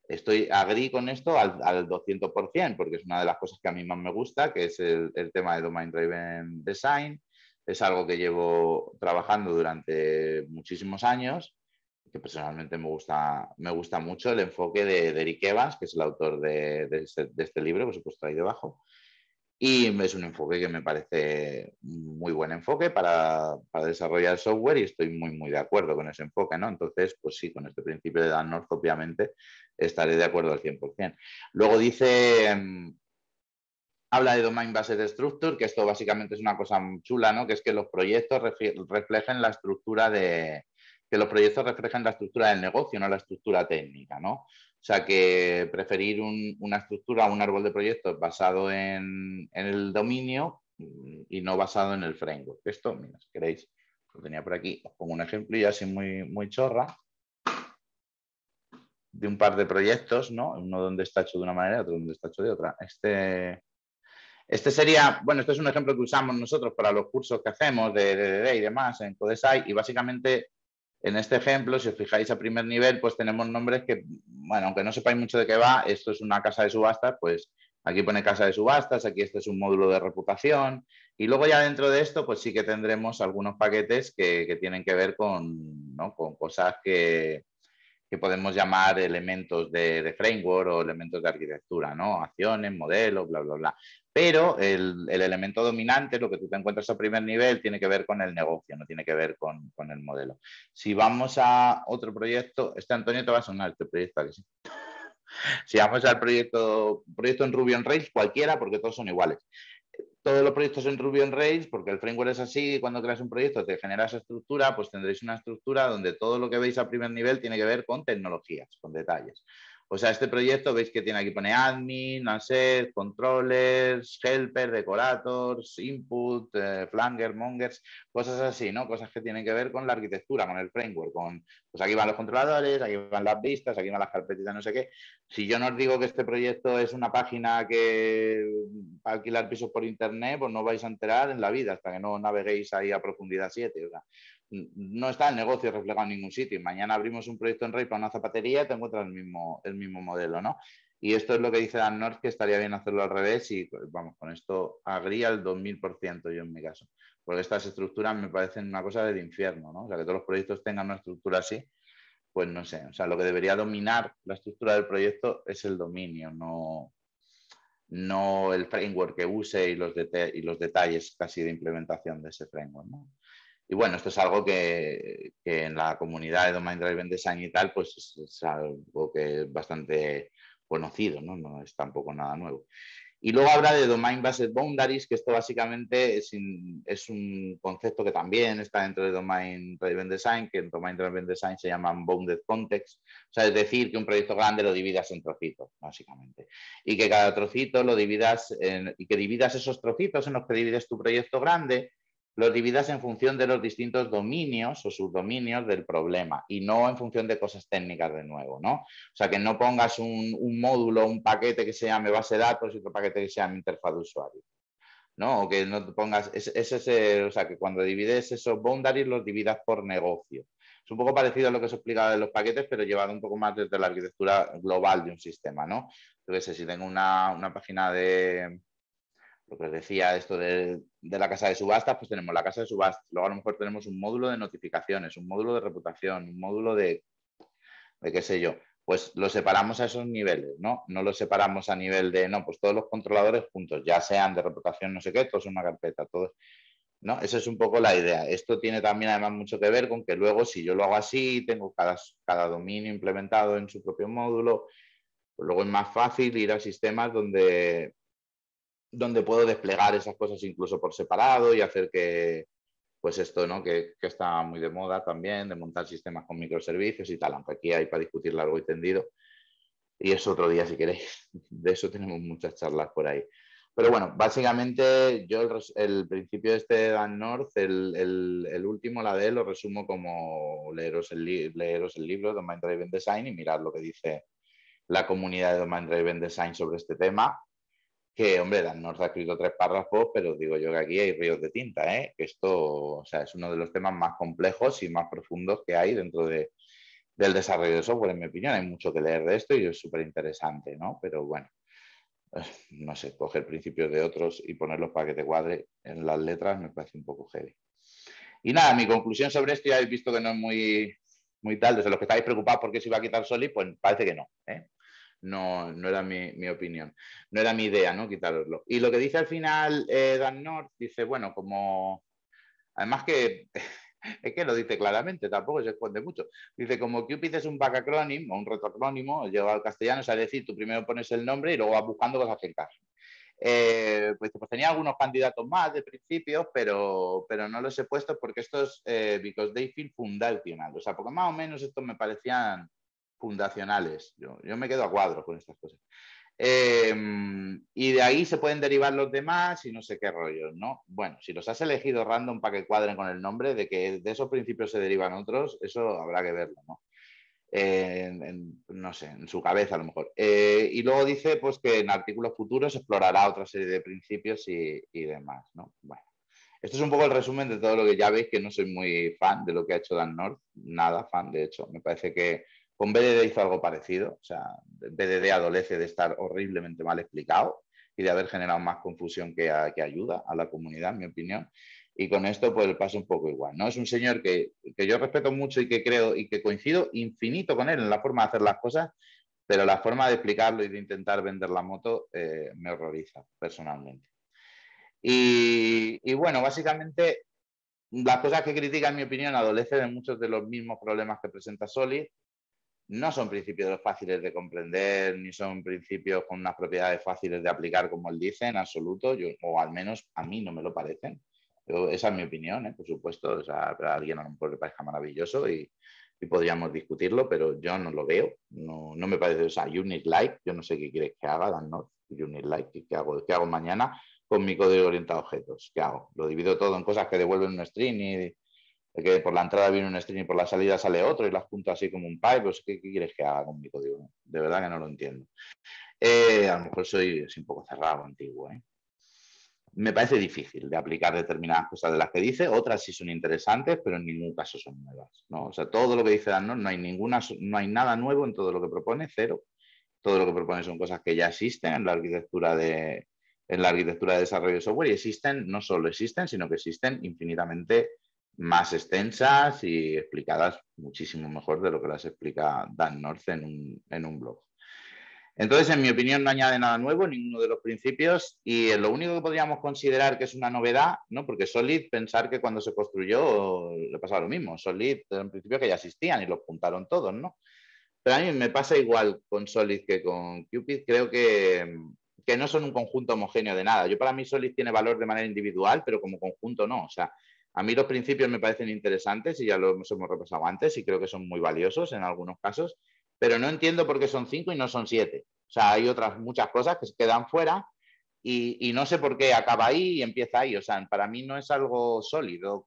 estoy agri con esto al 200%, porque es una de las cosas que a mí más me gusta, que es el tema de Domain Driven Design. Es algo que llevo trabajando durante muchísimos años, que personalmente me gusta mucho el enfoque de Eric Evans, que es el autor de este libro, que os he puesto ahí debajo. Y es un enfoque que me parece muy buen enfoque para desarrollar software y estoy muy de acuerdo con ese enfoque, ¿no? Entonces, pues sí, con este principio de Dan North, obviamente, estaré de acuerdo al 100%. Luego dice, habla de Domain Based Structure, que esto básicamente es una cosa chula, ¿no? Que es que los proyectos reflejen la estructura que los proyectos reflejen la estructura del negocio, no la estructura técnica, ¿no? O sea, que preferir una estructura, un árbol de proyectos basado en el dominio y no basado en el framework. Esto, mira, si queréis, lo tenía por aquí, os pongo un ejemplo y así muy chorra de un par de proyectos, ¿no? Uno donde está hecho de una manera, otro donde está hecho de otra. Este sería, bueno, este es un ejemplo que usamos nosotros para los cursos que hacemos de DDD y demás en Codesai y básicamente en este ejemplo, si os fijáis a primer nivel, pues tenemos nombres que, bueno, aunque no sepáis mucho de qué va, esto es una casa de subastas, pues aquí pone casa de subastas, aquí este es un módulo de reputación y luego ya dentro de esto, pues sí que tendremos algunos paquetes que tienen que ver con, ¿no? Con cosas que podemos llamar elementos de framework o elementos de arquitectura, ¿no? Acciones, modelos, bla, bla, bla. Pero el elemento dominante, lo que tú te encuentras a primer nivel, tiene que ver con el negocio, no tiene que ver con el modelo. Si vamos a otro proyecto, Antonio te va a sonar este proyecto, ¿que sí? Si vamos al proyecto en Ruby on Rails, cualquiera, porque todos son iguales. Todos los proyectos en Ruby on Rails, porque el framework es así, cuando creas un proyecto te genera esa estructura, pues tendréis una estructura donde todo lo que veis a primer nivel tiene que ver con tecnologías, con detalles. O sea, este proyecto veis que tiene aquí pone admin, asset, controllers, helper, decorators, input, flanger, mongers, cosas así, ¿no? Cosas que tienen que ver con la arquitectura, con el framework, pues aquí van los controladores, aquí van las vistas, aquí van las carpetitas, no sé qué. Si yo no os digo que este proyecto es una página que para alquilar pisos por internet, pues no vais a enterar en la vida hasta que no naveguéis ahí a profundidad 7. O sea, no está el negocio reflejado en ningún sitio. Mañana abrimos un proyecto en Rails para una zapatería y te encuentras el mismo modelo, ¿no? Y esto es lo que dice Dan North, que estaría bien hacerlo al revés y vamos, con esto agría al 2000% yo en mi caso. Porque estas estructuras me parecen una cosa del infierno, ¿no? O sea, que todos los proyectos tengan una estructura así, pues no sé. O sea, lo que debería dominar la estructura del proyecto es el dominio, no el framework que use y los detalles casi de implementación de ese framework, ¿no? Y bueno, esto es algo que en la comunidad de Domain Driven Design y tal, pues es algo que es bastante conocido, ¿no? No es tampoco nada nuevo. Y luego habla de Domain Based Boundaries, que esto básicamente es un concepto que también está dentro de Domain Driven Design, que en Domain Driven Design se llaman Bounded Context. O sea, es decir, que un proyecto grande lo dividas en trocitos, básicamente. Y que cada trocito lo dividas, y que dividas esos trocitos en los que divides tu proyecto grande, los dividas en función de los distintos dominios o subdominios del problema y no en función de cosas técnicas de nuevo, ¿no? O sea, que no pongas un módulo, un paquete que se llame base de datos y otro paquete que se llame interfaz de usuario, ¿no? O que no te pongas, o sea, que cuando divides esos boundaries los dividas por negocio. Es un poco parecido a lo que se explicaba de los paquetes, pero llevado un poco más desde la arquitectura global de un sistema, ¿no? Yo qué sé, si tengo una página de lo que os decía, esto de la casa de subastas, pues tenemos la casa de subastas, luego a lo mejor tenemos un módulo de notificaciones, un módulo de reputación, un módulo de qué sé yo, pues lo separamos a esos niveles, ¿no? No lo separamos a nivel de, no, pues todos los controladores juntos, ya sean de reputación, no sé qué, todos en una carpeta, todos, ¿no? Esa es un poco la idea. Esto tiene también además mucho que ver con que luego si yo lo hago así, tengo cada dominio implementado en su propio módulo, pues luego es más fácil ir a sistemas donde puedo desplegar esas cosas incluso por separado y hacer que, pues esto, ¿no? Que está muy de moda también, de montar sistemas con microservicios y tal, aunque aquí hay para discutir largo y tendido. Y es otro día si queréis. De eso tenemos muchas charlas por ahí. Pero bueno, básicamente yo el principio este de Dan North, el último, la de él, lo resumo como leeros el libro Domain Driven Design y mirad lo que dice la comunidad de Domain Driven Design sobre este tema. Que, hombre, Dan North ha escrito 3 párrafos, pero digo yo que aquí hay ríos de tinta, ¿eh? Que esto, o sea, es uno de los temas más complejos y más profundos que hay dentro del desarrollo de software, en mi opinión. Hay mucho que leer de esto y es súper interesante, ¿no? Pero bueno, no sé, coger principios de otros y ponerlos para que te cuadre en las letras me parece un poco heavy. Y nada, mi conclusión sobre esto, ya habéis visto que no es muy tal, desde los que estáis preocupados porque se iba a quitar Solid, pues parece que no, ¿eh? No era mi opinión, no era mi idea, ¿no? Quitaroslo. Y lo que dice al final Dan North, dice, bueno, como... Además que es que lo dice claramente, tampoco se esconde mucho. Dice, como Cupid es un backacrónimo o un retroacrónimo, lleva al castellano, o sea, es decir, tú primero pones el nombre y luego vas buscando cosas que encajen. Pues tenía algunos candidatos más de principio, pero no los he puesto porque estos, because they feel fundational, o sea, porque más o menos estos me parecían fundacionales. Yo me quedo a cuadros con estas cosas. Y de ahí se pueden derivar los demás y no sé qué rollos, ¿no? Bueno, si los has elegido random para que cuadren con el nombre, de que de esos principios se derivan otros, eso habrá que verlo, ¿no? No sé, en su cabeza a lo mejor. Y luego dice pues que en artículos futuros explorará otra serie de principios y demás, ¿no? Bueno, esto es un poco el resumen de todo lo que ya veis, que no soy muy fan de lo que ha hecho Dan North, nada fan, de hecho. Me parece que con BDD hizo algo parecido, o sea, BDD adolece de estar horriblemente mal explicado y de haber generado más confusión que ayuda a la comunidad, en mi opinión. Y con esto pues pasa un poco igual, ¿no? Es un señor que yo respeto mucho y que creo y que coincido infinito con él en la forma de hacer las cosas, pero la forma de explicarlo y de intentar vender la moto me horroriza personalmente. Y bueno, básicamente las cosas que critica, en mi opinión, adolecen de muchos de los mismos problemas que presenta Solid. No son principios fáciles de comprender, ni son principios con unas propiedades fáciles de aplicar, como él dice, en absoluto, o al menos a mí no me lo parecen. Esa es mi opinión, por supuesto. O sea, a alguien a lo mejor le parezca maravilloso y podríamos discutirlo, pero yo no lo veo. No me parece, o sea, unit like, yo no sé qué quieres que haga, Dan North, unit like, ¿qué hago mañana con mi código orientado a objetos? ¿Qué hago? Lo divido todo en cosas que devuelven un string y que por la entrada viene un string y por la salida sale otro y las junto así como un pipe. Pues, ¿qué quieres que haga con mi código? De verdad que no lo entiendo. A lo mejor soy un poco cerrado, antiguo, ¿eh? Me parece difícil de aplicar determinadas cosas de las que dice, otras sí son interesantes, pero en ningún caso son nuevas, ¿no? O sea, todo lo que dice Dan North, no hay nada nuevo en todo lo que propone, cero, todo lo que propone son cosas que ya existen en la arquitectura de desarrollo de software y existen, no solo existen, sino que existen infinitamente más extensas y explicadas muchísimo mejor de lo que las explica Dan North en un blog. Entonces, en mi opinión, no añade nada nuevo, ninguno de los principios, y lo único que podríamos considerar que es una novedad, ¿no? Porque Solid, pensar que cuando se construyó le pasaba lo mismo. Solid, en principio, que ya existían y los juntaron todos, ¿no? Pero a mí me pasa igual con Solid que con Qpid. Creo que no son un conjunto homogéneo de nada. Yo, para mí, Solid tiene valor de manera individual, pero como conjunto no. O sea, a mí los principios me parecen interesantes y ya los hemos repasado antes y creo que son muy valiosos en algunos casos, pero no entiendo por qué son 5 y no son 7. O sea, hay otras muchas cosas que se quedan fuera y no sé por qué acaba ahí y empieza ahí. O sea, para mí no es algo sólido,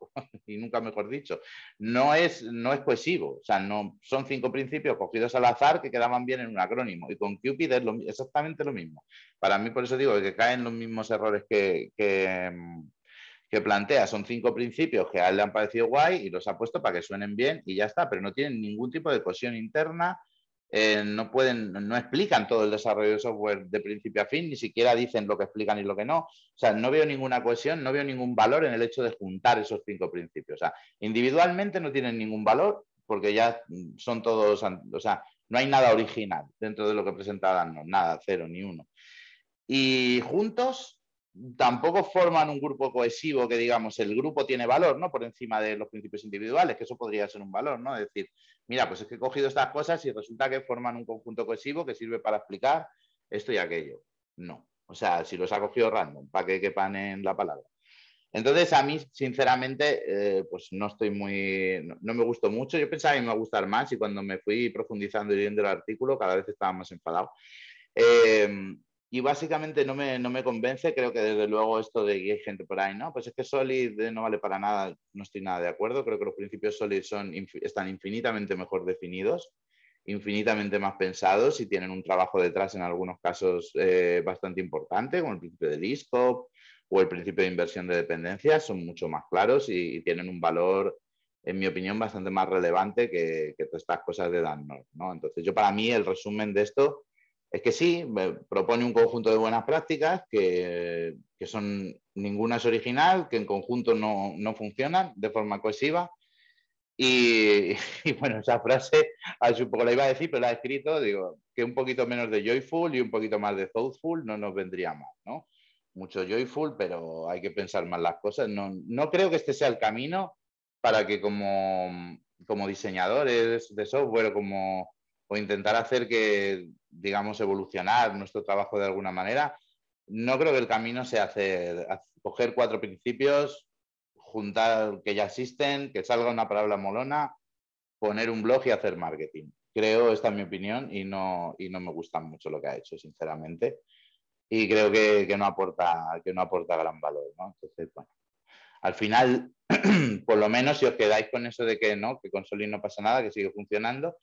y nunca mejor dicho. No es cohesivo. O sea, no, son 5 principios cogidos al azar que quedaban bien en un acrónimo. Y con Qpid es exactamente lo mismo. Para mí, por eso digo que caen los mismos errores que plantea. Son 5 principios que a él le han parecido guay y los ha puesto para que suenen bien y ya está, pero no tienen ningún tipo de cohesión interna. No explican todo el desarrollo de software de principio a fin, ni siquiera dicen lo que explican y lo que no. O sea, no veo ninguna cohesión, no veo ningún valor en el hecho de juntar esos 5 principios. O sea, individualmente no tienen ningún valor porque ya son todos, o sea, no hay nada original dentro de lo que presenta Dan, nada, cero, ni uno. Y juntos tampoco forman un grupo cohesivo que, digamos, el grupo tiene valor, ¿no? Por encima de los principios individuales, que eso podría ser un valor, ¿no? Es decir, mira, pues es que he cogido estas cosas y resulta que forman un conjunto cohesivo que sirve para explicar esto y aquello. No. O sea, si los ha cogido random, para que quepan en la palabra. Entonces, a mí, sinceramente, pues no estoy no me gustó mucho. Yo pensaba que me iba a gustar más y cuando me fui profundizando y leyendo el artículo, cada vez estaba más enfadado. Y básicamente no me convence. Creo que desde luego esto de que hay gente por ahí, ¿no? Pues es que Solid no vale para nada, no estoy nada de acuerdo. Creo que los principios Solid están infinitamente mejor definidos, infinitamente más pensados y tienen un trabajo detrás en algunos casos bastante importante, como el principio del ISCOP o el principio de inversión de dependencias. Son mucho más claros y tienen un valor, en mi opinión, bastante más relevante que todas estas cosas de Dan North, ¿no? Entonces, para mí, el resumen de esto es que sí, me propone un conjunto de buenas prácticas que ninguna es original, que en conjunto no funcionan de forma cohesiva. Y bueno, esa frase, un poco la iba a decir, pero la he escrito, digo, que un poquito menos de joyful y un poquito más de thoughtful no nos vendría mal, ¿no? Mucho joyful, pero hay que pensar más las cosas. No creo que este sea el camino para que como diseñadores de software o intentar hacer que, digamos, evolucionar nuestro trabajo de alguna manera, no creo que el camino sea coger 4 principios, juntar que ya existen, que salga una palabra molona, poner un blog y hacer marketing. Creo, esta es mi opinión, y no me gusta mucho lo que ha hecho, sinceramente. Y creo que no aporta gran valor, ¿no? Entonces, bueno, al final, por lo menos si os quedáis con eso de que no, que con Solid no pasa nada, que sigue funcionando.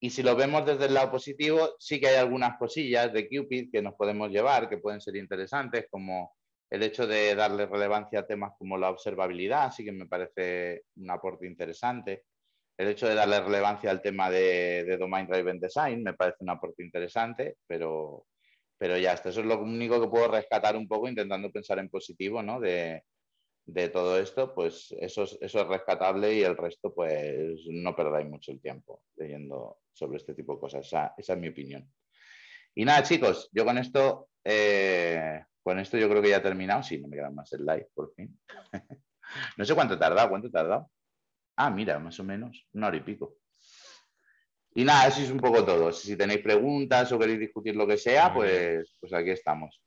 Y si lo vemos desde el lado positivo, sí que hay algunas cosillas de Qpid que nos podemos llevar, que pueden ser interesantes, como el hecho de darle relevancia a temas como la observabilidad, sí que me parece un aporte interesante. El hecho de darle relevancia al tema de Domain Driven Design me parece un aporte interesante, pero ya está. Eso es lo único que puedo rescatar un poco intentando pensar en positivo, ¿no? De todo esto, pues eso es rescatable y el resto, pues no perdáis mucho el tiempo leyendo sobre este tipo de cosas. Esa es mi opinión. Y nada, chicos, yo con esto yo creo que ya he terminado. Sí, no me queda más el live, por fin. No sé cuánto tarda. Ah, mira, más o menos 1 hora y pico. Y nada, eso es un poco todo. Si tenéis preguntas o queréis discutir lo que sea, pues aquí estamos.